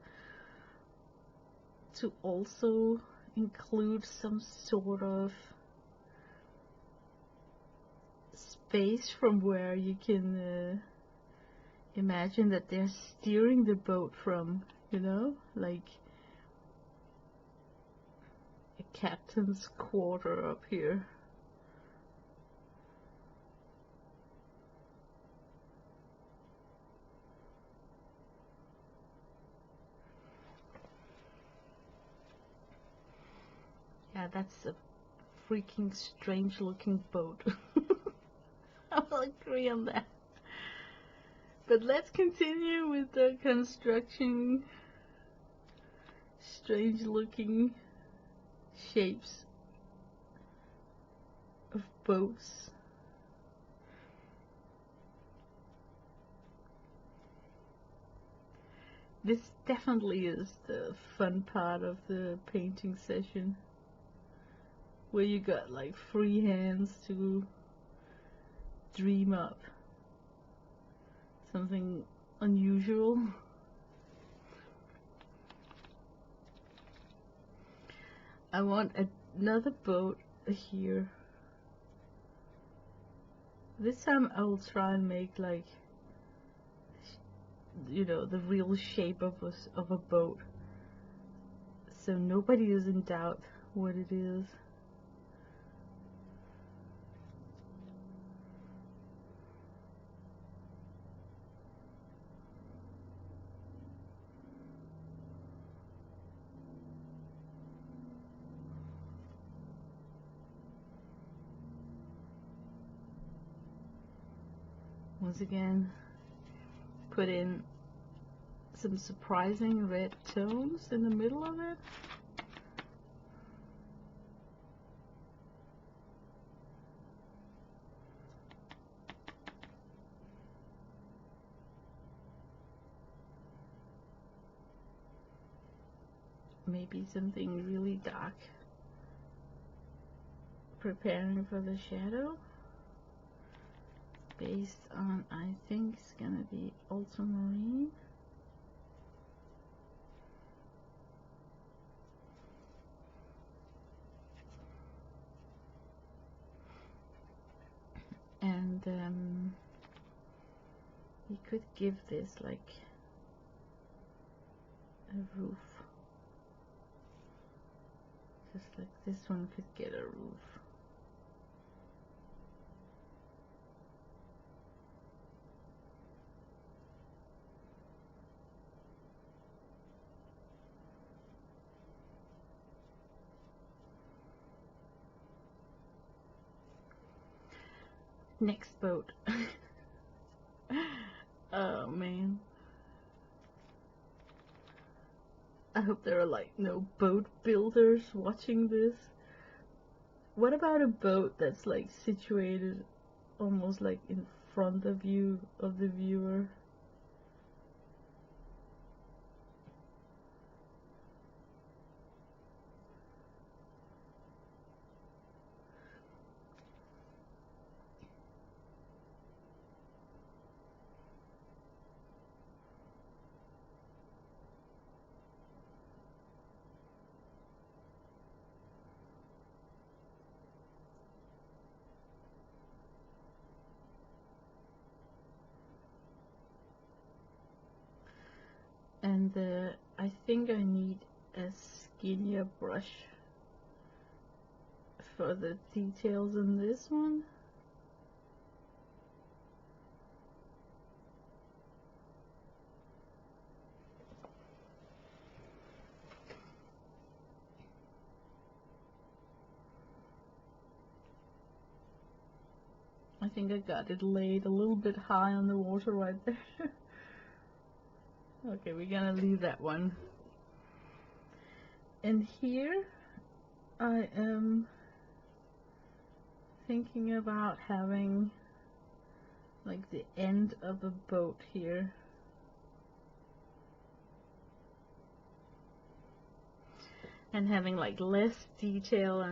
to also include some sort of space from where you can imagine that they're steering the boat from, you know, like a captain's quarter up here. Yeah, that's a freaking strange looking boat. I will agree on that. But let's continue with the construction. Strange looking shapes of boats. This definitely is the fun part of the painting session, where you got like free hands to dream up something unusual. I want another boat here. This time I will try and make like, you know, the real shape of a boat, so nobody is in doubt what it is. Once again, put in some surprising red tones in the middle of it. maybe something really dark, preparing for the shadow, based on, I think it's gonna be ultramarine. And we could give this like a roof, just like this one could get a roof. Next boat. Oh man, I hope there are like no boat builders watching this. What about a boat that's like situated almost like in front of you, of the viewer? And I think I need a skinnier brush for the details in this one. I think I got it laid a little bit high on the water right there. Okay, we're gonna leave that one. And here I am thinking about having like the end of a boat here. And having like less detail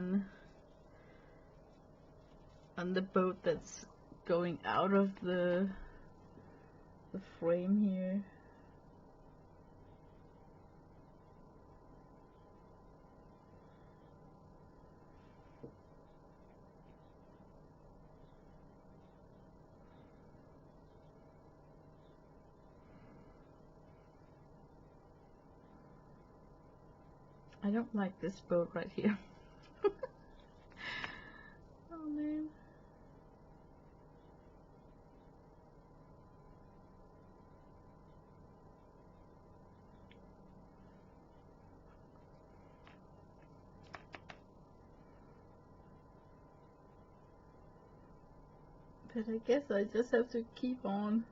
on the boat that's going out of the frame here. I don't like this boat right here. Oh man. But I guess I just have to keep on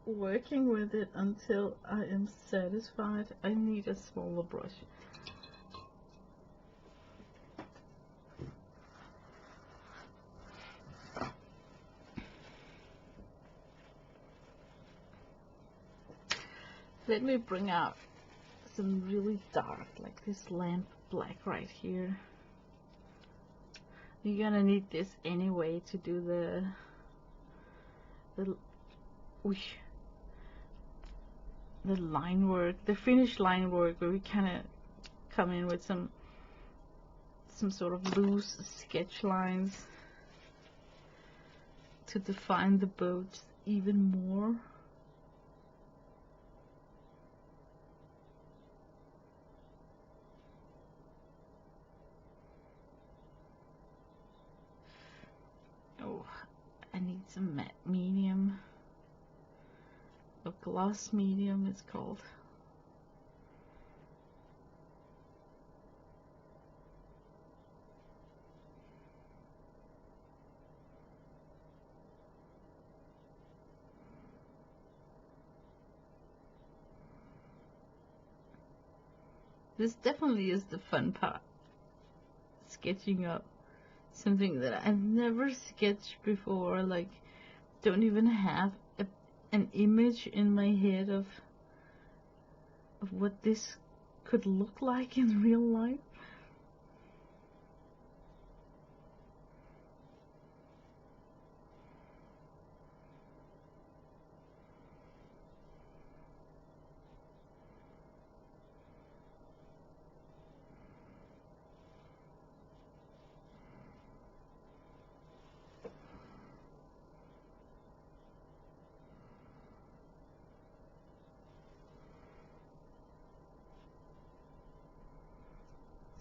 working with it until I am satisfied. I need a smaller brush. Let me bring out some really dark, like this lamp black right here. You're gonna need this anyway to do the line work, the finished line work, where we kind of come in with some sort of loose sketch lines to define the boat even more. Oh, I need some matte medium, or gloss medium it's called. This definitely is the fun part, sketching up something that I've never sketched before, like don't even have an image in my head of what this could look like in real life.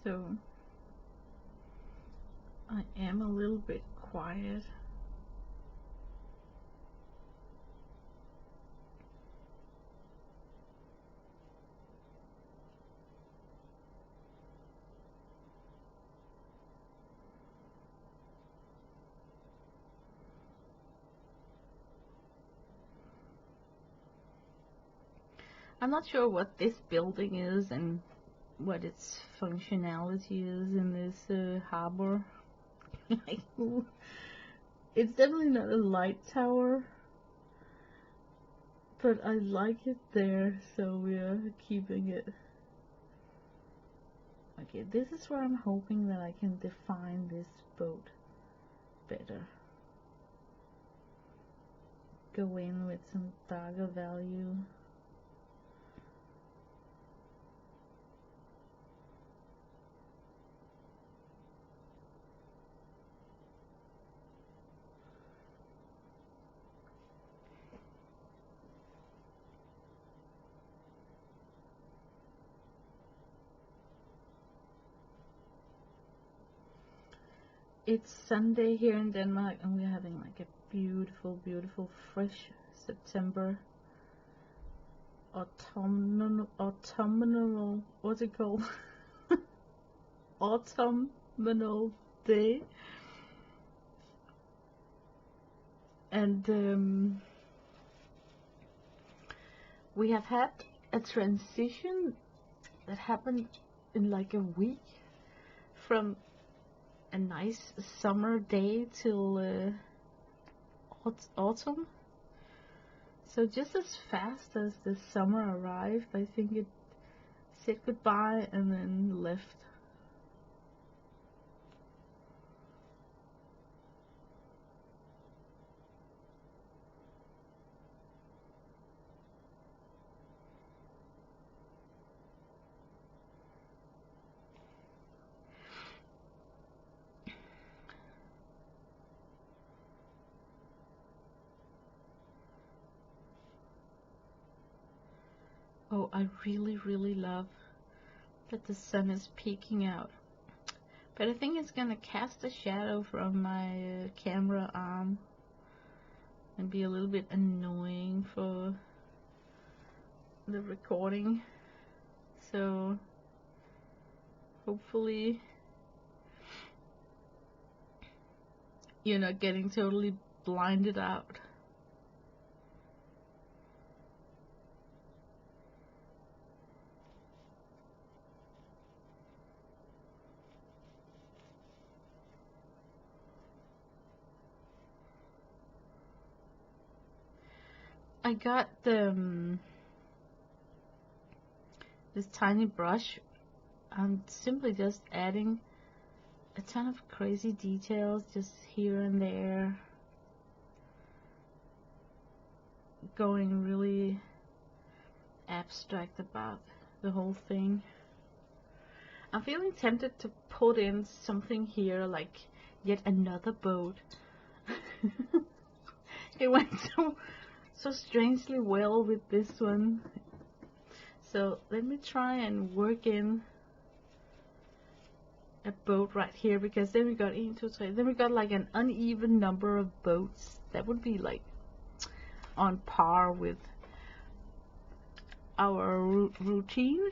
So I am a little bit quiet. I'm not sure what this building is and what its functionality is in this harbor. It's definitely not a light tower, but I like it there, so we're keeping it. Okay, this is where I'm hoping that I can define this boat better. Go in with some darker value. It's Sunday here in Denmark, and we're having like a beautiful, beautiful, fresh September autumnal, what's it called? Autumnal day. And we have had a transition that happened in like a week from a nice summer day till autumn. So just as fast as the summer arrived, I think it said goodbye and then left. Oh, I really, really love that the sun is peeking out. But I think it's gonna cast a shadow from my camera arm and be a little bit annoying for the recording. So hopefully you're not getting totally blinded out. I got this tiny brush. I'm simply just adding a ton of crazy details just here and there, going really abstract about the whole thing. I'm feeling tempted to put in something here like yet another boat. It went so strangely well with this one. So let me try and work in a boat right here, because then we got 1, 2, 3, then we got like an uneven number of boats. That would be like on par with our routine.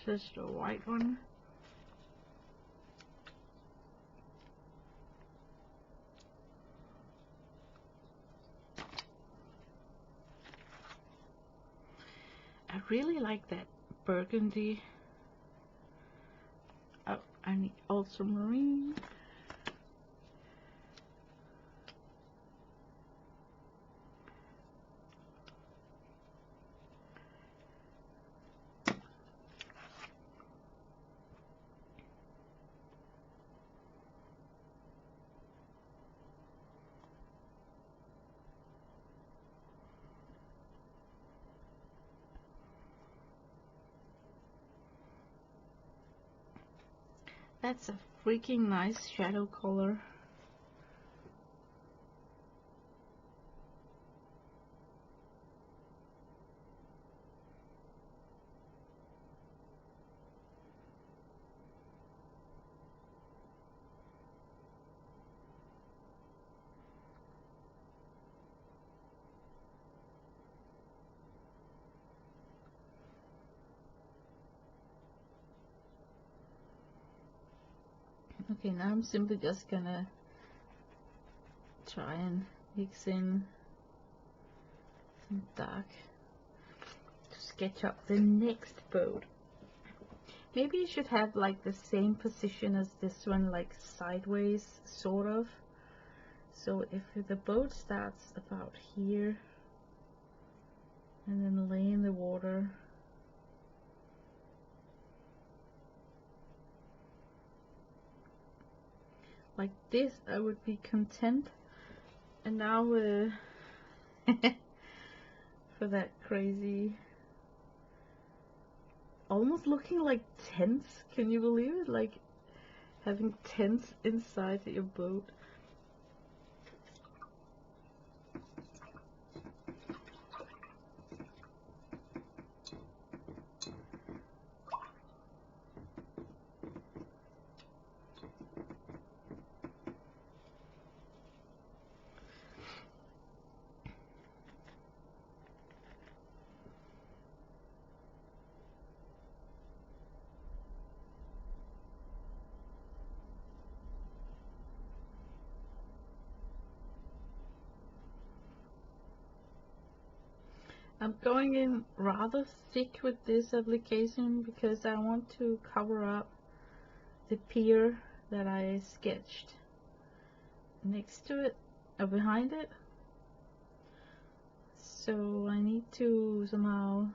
Just a white one. I really like that burgundy. Oh, I need ultramarine. That's a freaking nice shadow color. Okay, now I'm simply just gonna try and mix in some dark to sketch up the next boat. Maybe you should have like the same position as this one, like sideways, sort of. So if the boat starts about here and then lay in the water, like this, I would be content. And now for that crazy, almost looking like tents. Can you believe it? Like having tents inside your boat. I'm going in rather thick with this application because I want to cover up the pier that I sketched next to it or behind it. So I need to somehow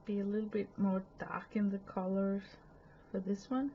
be a little bit more dark in the colors for this one.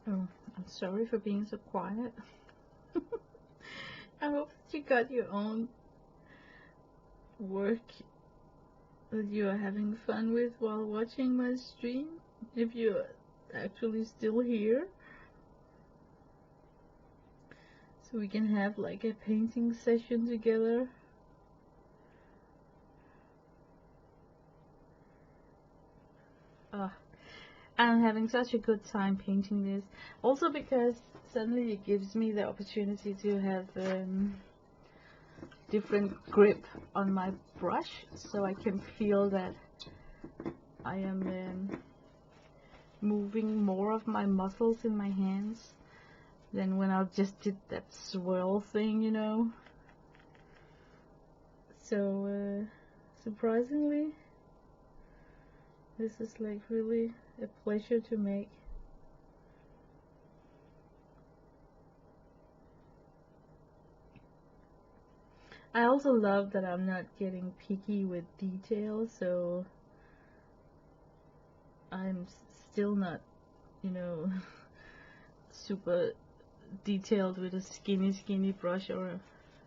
Oh, I'm sorry for being so quiet. I hope that you got your own work that you are having fun with while watching my stream, if you're actually still here, so we can have like a painting session together. I'm having such a good time painting this, also because suddenly it gives me the opportunity to have different grip on my brush, so I can feel that I am moving more of my muscles in my hands than when I just did that swirl thing, you know. So surprisingly, this is like really a pleasure to make. I also love that I'm not getting picky with detail, so I'm still not, you know, super detailed with a skinny brush or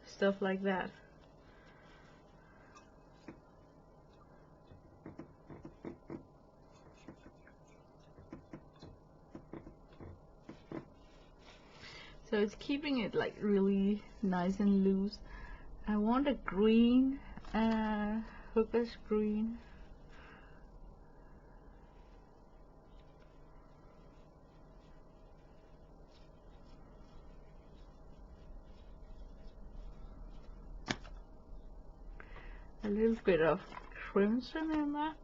stuff like that. So it's keeping it like really nice and loose. I want a green, hooker's green. A little bit of crimson in that.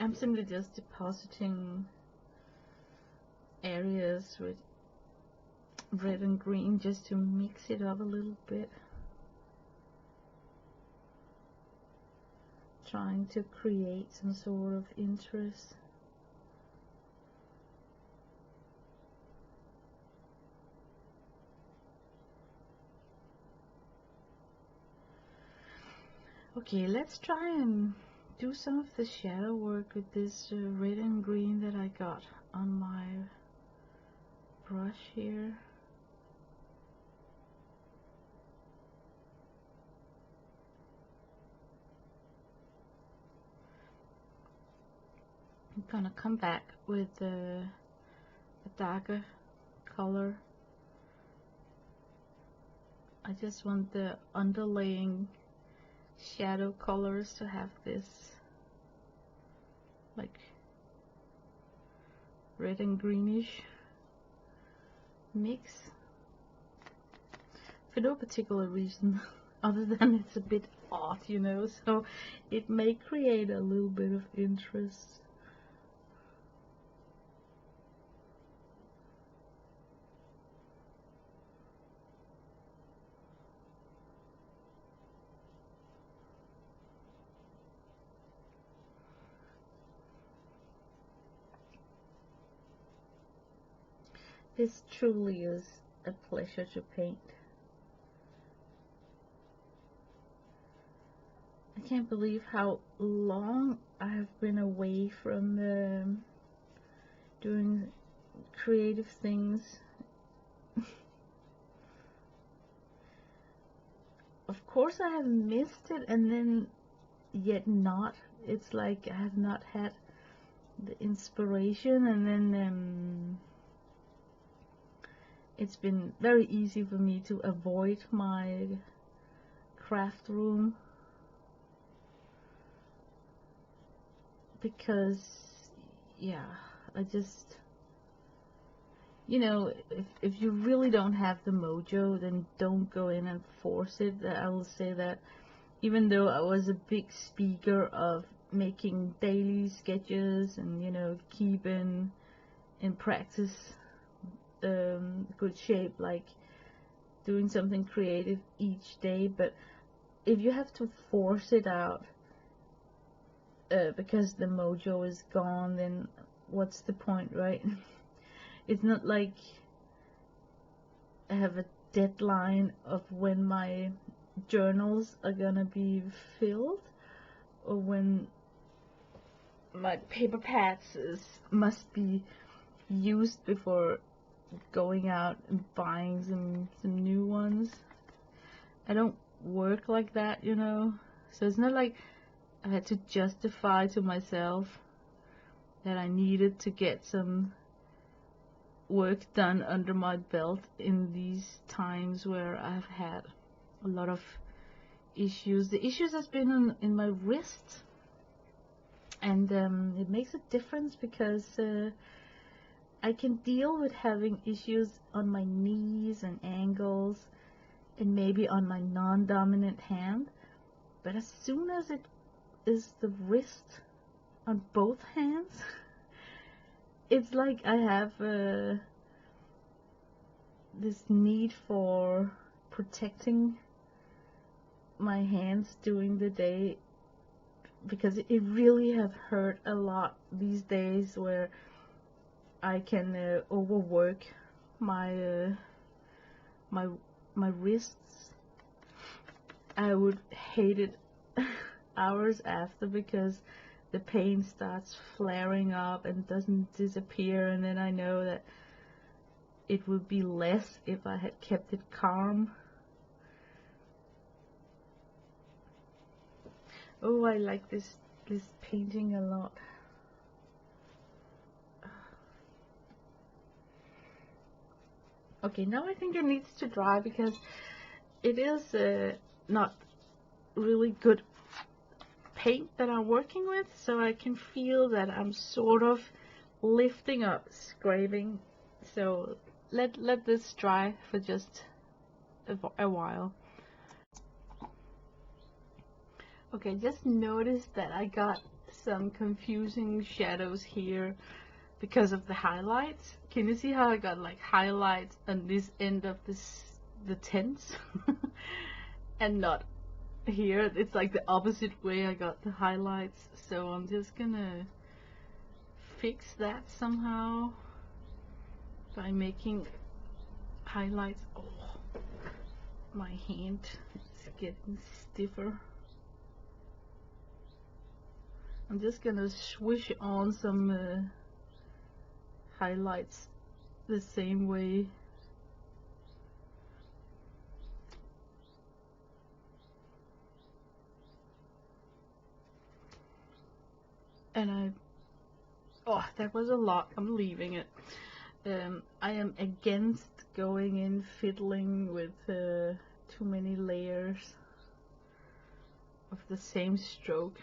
I'm simply just depositing areas with red and green just to mix it up a little bit, trying to create some sort of interest. Okay, let's try and do some of the shadow work with this red and green that I got on my brush here. I'm gonna come back with a darker color. I just want the underlaying shadow colors to have this like red and greenish mix for no particular reason other than it's a bit odd, you know, so it may create a little bit of interest. This truly is a pleasure to paint. I can't believe how long I've been away from doing creative things. Of course I have missed it, and then yet not. It's like I have not had the inspiration, and then it's been very easy for me to avoid my craft room because, yeah, I just, you know, if you really don't have the mojo, then don't go in and force it. I will say that even though I was a big speaker of making daily sketches and, you know, keeping in practice good shape, like doing something creative each day, but if you have to force it out because the mojo is gone, then what's the point, right? It's not like I have a deadline of when my journals are gonna be filled or when my paper pads must be used before going out and buying some new ones. I don't work like that, you know, so it's not like I had to justify to myself that I needed to get some work done under my belt in these times where I've had a lot of issues. The issues has been in my wrist, and it makes a difference because I can deal with having issues on my knees and ankles and maybe on my non-dominant hand, but as soon as it is the wrist on both hands, it's like I have this need for protecting my hands during the day, because it really have hurt a lot these days where I can overwork my my wrists. I would hate it hours after because the pain starts flaring up and doesn't disappear, and then I know that it would be less if I had kept it calm. Oh, I like this painting a lot. Okay, now I think it needs to dry because it is not really good paint that I'm working with, so I can feel that I'm sort of lifting up, scraping. So let this dry for just a while. Okay, just noticed that I got some confusing shadows here because of the highlights. Can you see how I got like highlights on this end of the tents and not here? It's like the opposite way I got the highlights. So I'm just gonna fix that somehow by making highlights. Oh, my hand is getting stiffer. I'm just gonna swish on some highlights the same way. And oh, that was a lot. I'm leaving it. I am against going in fiddling with too many layers of the same stroke.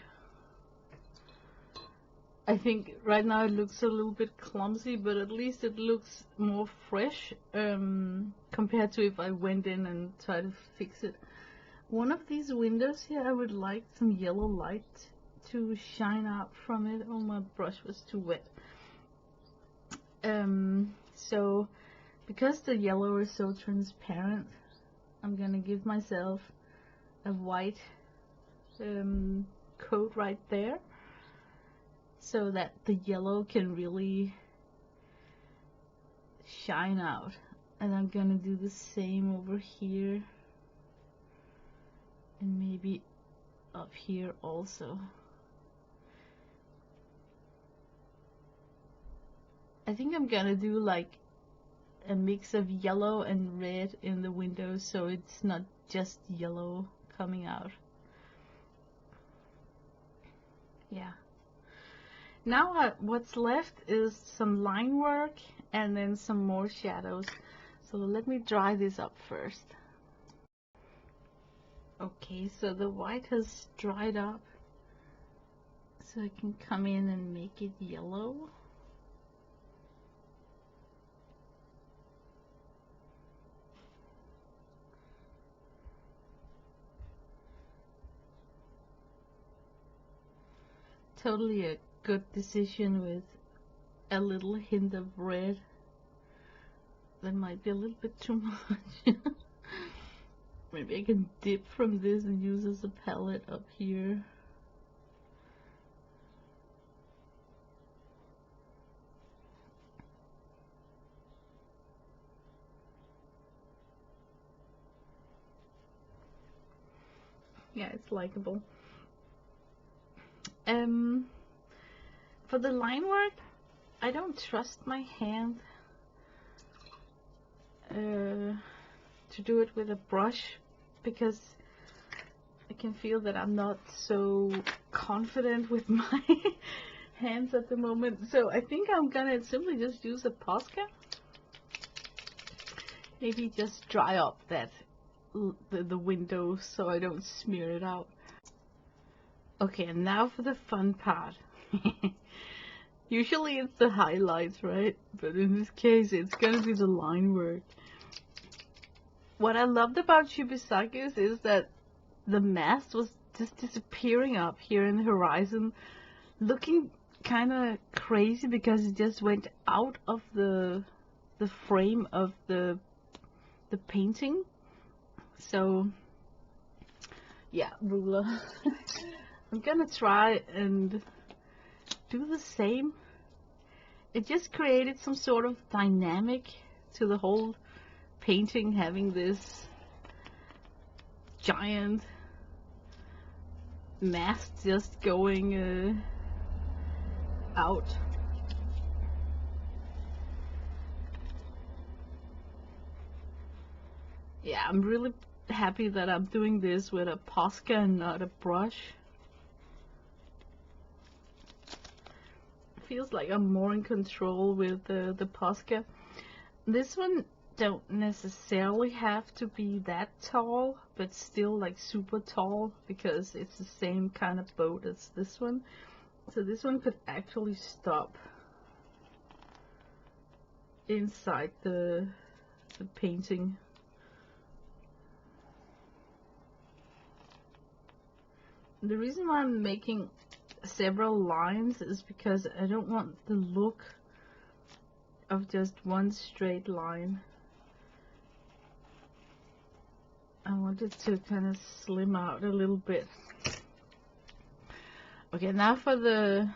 I think right now it looks a little bit clumsy, but at least it looks more fresh compared to if I went in and tried to fix it. One of these windows here, I would like some yellow light to shine out from it. Oh, my brush was too wet. So because the yellow is so transparent, I'm gonna give myself a white coat right there so that the yellow can really shine out. And I'm gonna do the same over here and maybe up here also. I think I'm gonna do like a mix of yellow and red in the windows, so it's not just yellow coming out. Yeah. Now what's left is some line work and then some more shadows. So let me dry this up first. Okay, so the white has dried up, so I can come in and make it yellow. Totally a good decision with a little hint of red. That might be a little bit too much. Maybe I can dip from this and use as a palette up here. Yeah, it's likable. For the line work, I don't trust my hand to do it with a brush because I can feel that I'm not so confident with my hands at the moment. So I think I'm gonna simply just use a Posca. Maybe just dry up that the window so I don't smear it out. Okay, and now for the fun part. Usually it's the highlights, right? But in this case, it's gonna be the line work. What I loved about Shibasaki is that the mast was just disappearing up here in the horizon, looking kind of crazy because it just went out of the frame of the painting. So yeah, ruler. I'm gonna try and do the same. It just created some sort of dynamic to the whole painting, having this giant mast just going out. Yeah, I'm really happy that I'm doing this with a Posca and not a brush. Feels like I'm more in control with the Posca. This one don't necessarily have to be that tall, but still like super tall because it's the same kind of boat as this one. So this one could actually stop inside the painting. The reason why I'm making several lines is because I don't want the look of just one straight line. I want it to kind of slim out a little bit. Okay, now for the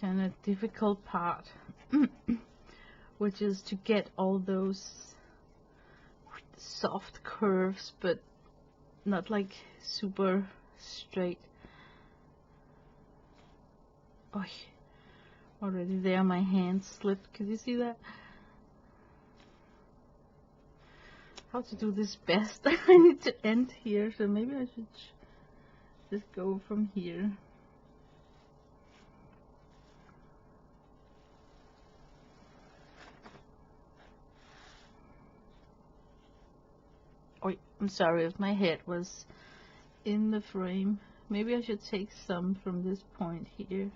kind of difficult part, which is to get all those soft curves, but not like super straight. Oh, already there my hand slipped. Could you see that? How to do this best? I need to end here, so maybe I should just go from here. Oh, I'm sorry if my head was in the frame. Maybe I should take some from this point here.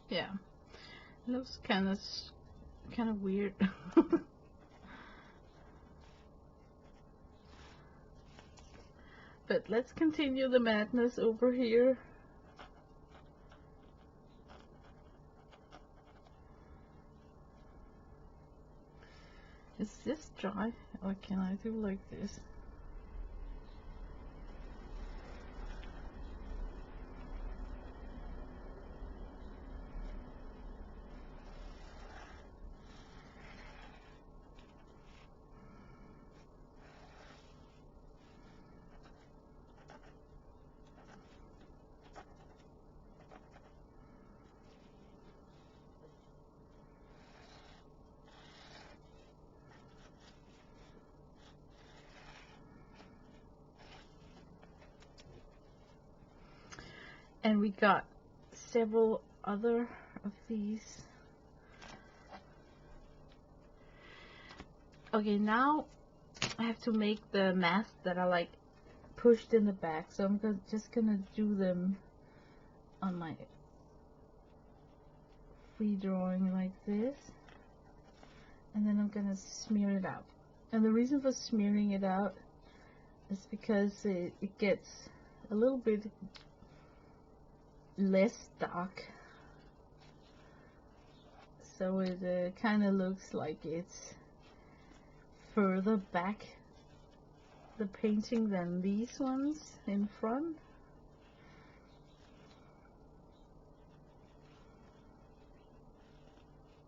Yeah, it looks kind of weird. But let's continue the madness over here. Is this dry, or can I do like this? And we got several other of these. Okay, now I have to make the masks that are like pushed in the back, so I'm just gonna do them on my free drawing like this, and then I'm gonna smear it out. And the reason for smearing it out is because it gets a little bit less dark, so it kind of looks like it's further back, the painting, than these ones in front.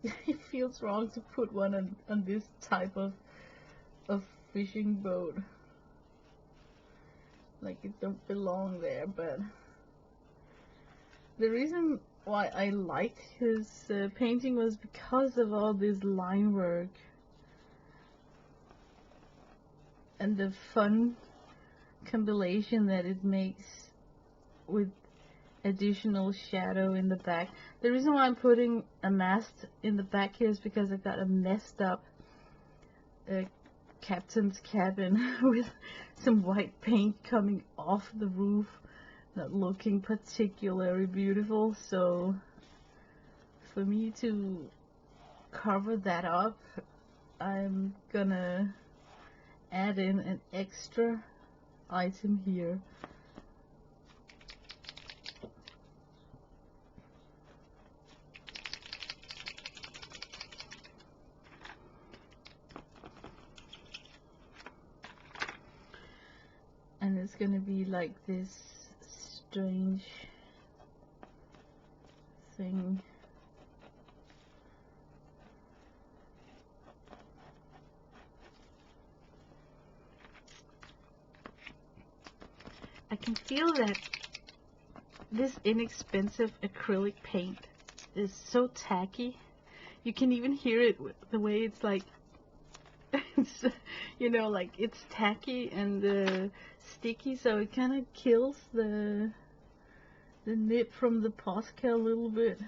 It feels wrong to put one on this type of fishing boat, like it don't belong there. But the reason why I liked his painting was because of all this line work and the fun combination that it makes with additional shadow in the back. The reason why I'm putting a mask in the back here is because I got a messed up captain's cabin with some white paint coming off the roof, not looking particularly beautiful. So for me to cover that up, I'm gonna add in an extra item here. And it's gonna be like this strange thing. I can feel that this inexpensive acrylic paint is so tacky. You can even hear it with the way it's like, it's, you know, like it's tacky and sticky, so it kind of kills the nib from the Posca a little bit.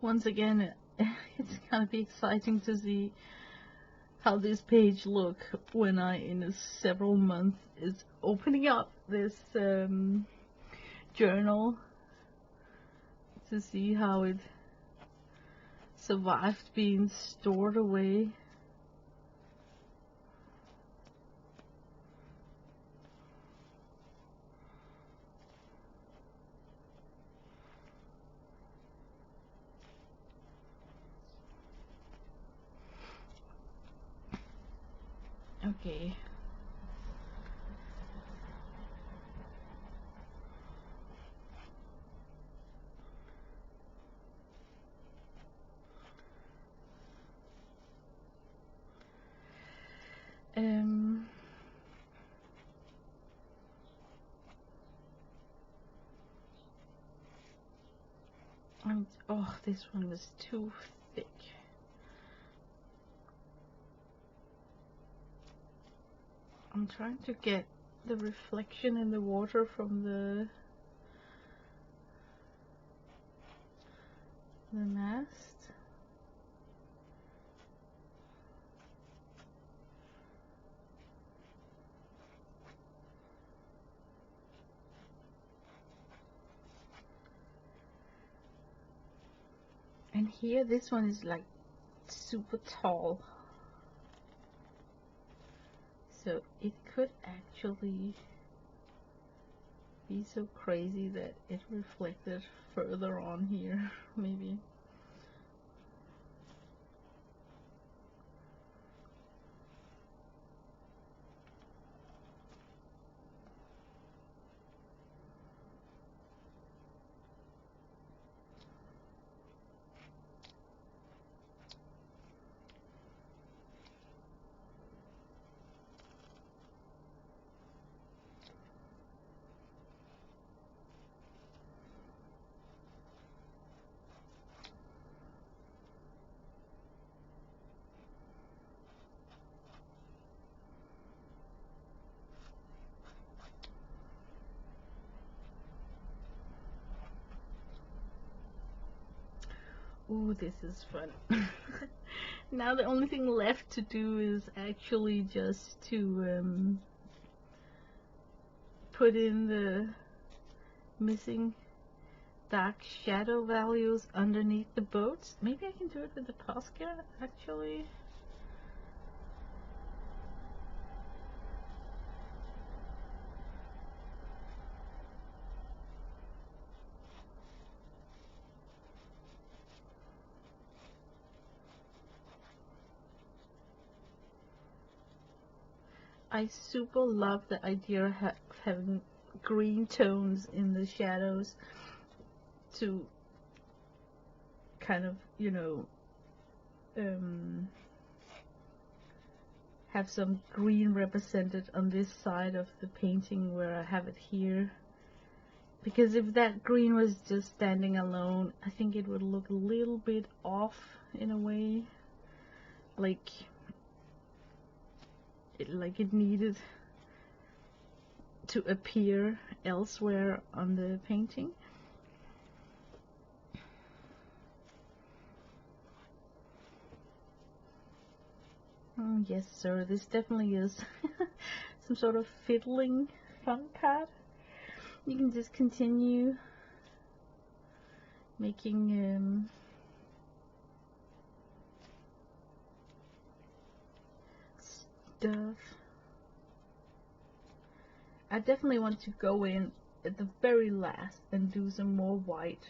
once again, it's gonna be exciting to see how this page look when I, in several months, is opening up this journal to see how it survived being stored away. Okay. Oh, this one was too thick. I'm trying to get the reflection in the water from the mast. And here, this one is like super tall. So it could actually be so crazy that it reflected further on here, maybe. Ooh, this is fun. Now the only thing left to do is actually just to put in the missing dark shadow values underneath the boats. Maybe I can do it with the Posca, actually. I super love the idea of having green tones in the shadows to kind of, you know, have some green represented on this side of the painting where I have it here. Because if that green was just standing alone, I think it would look a little bit off in a way. Like it needed to appear elsewhere on the painting. Yes, sir, this definitely is some sort of fiddling fun card. You can just continue making stuff. I definitely want to go in at the very last and do some more white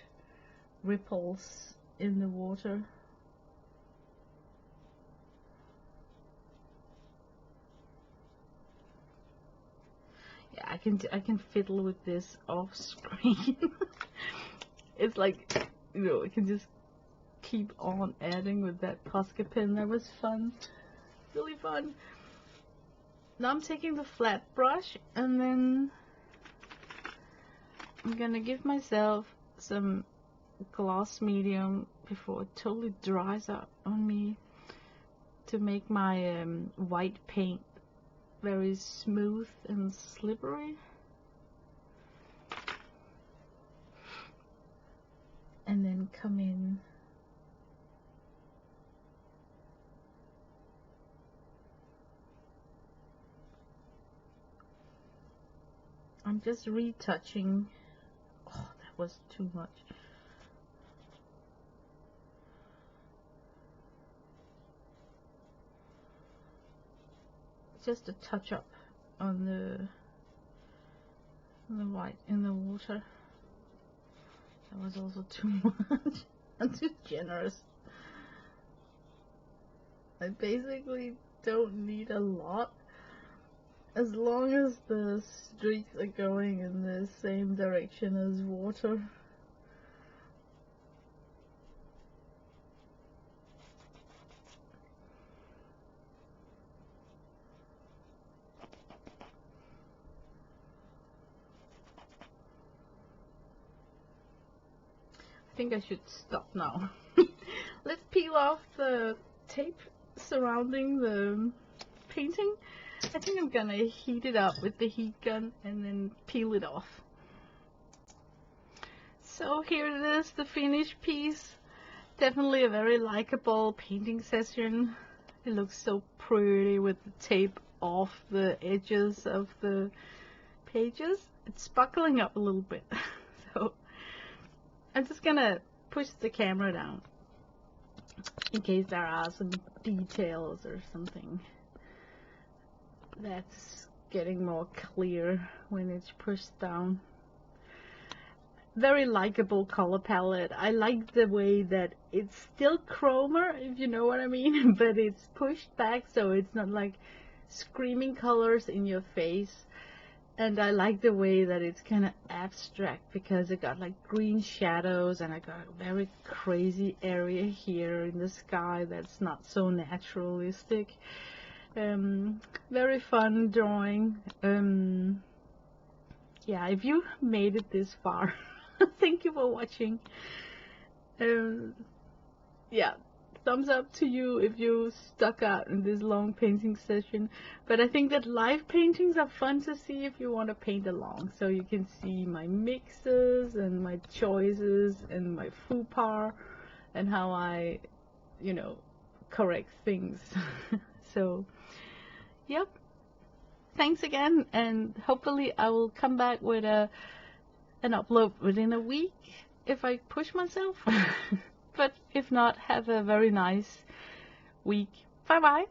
ripples in the water. Yeah, I can fiddle with this off screen. It's like, you know, I can just keep on adding with that Posca pen. That was fun, really fun. Now I'm taking the flat brush and then I'm gonna give myself some gloss medium before it totally dries up on me to make my white paint very smooth and slippery. And then come in I'm just retouching. Oh, that was too much. Just a touch up on the white in the water. That was also too much. I'm too generous. I basically don't need a lot, as long as the streaks are going in the same direction as water. I think I should stop now. Let's peel off the tape surrounding the painting. I think I'm gonna heat it up with the heat gun and then peel it off. So here it is, the finished piece. Definitely a very likable painting session. It looks so pretty with the tape off the edges of the pages. It's buckling up a little bit. So I'm just gonna push the camera down in case there are some details or something that's getting more clear when it's pushed down. Very likable color palette. I like the way that it's still chroma, if you know what I mean, but it's pushed back so it's not like screaming colors in your face. And I like the way that it's kind of abstract because it got like green shadows, and I got a very crazy area here in the sky that's not so naturalistic. Very fun drawing. Yeah, if you made it this far, thank you for watching. Yeah, thumbs up to you if you stuck out in this long painting session. But I think that live paintings are fun to see if you want to paint along, so you can see my mixes and my choices and my faux pas and how I, you know, correct things. So yep, thanks again, and hopefully I will come back with an upload within a week if I push myself. But if not, have a very nice week. Bye bye.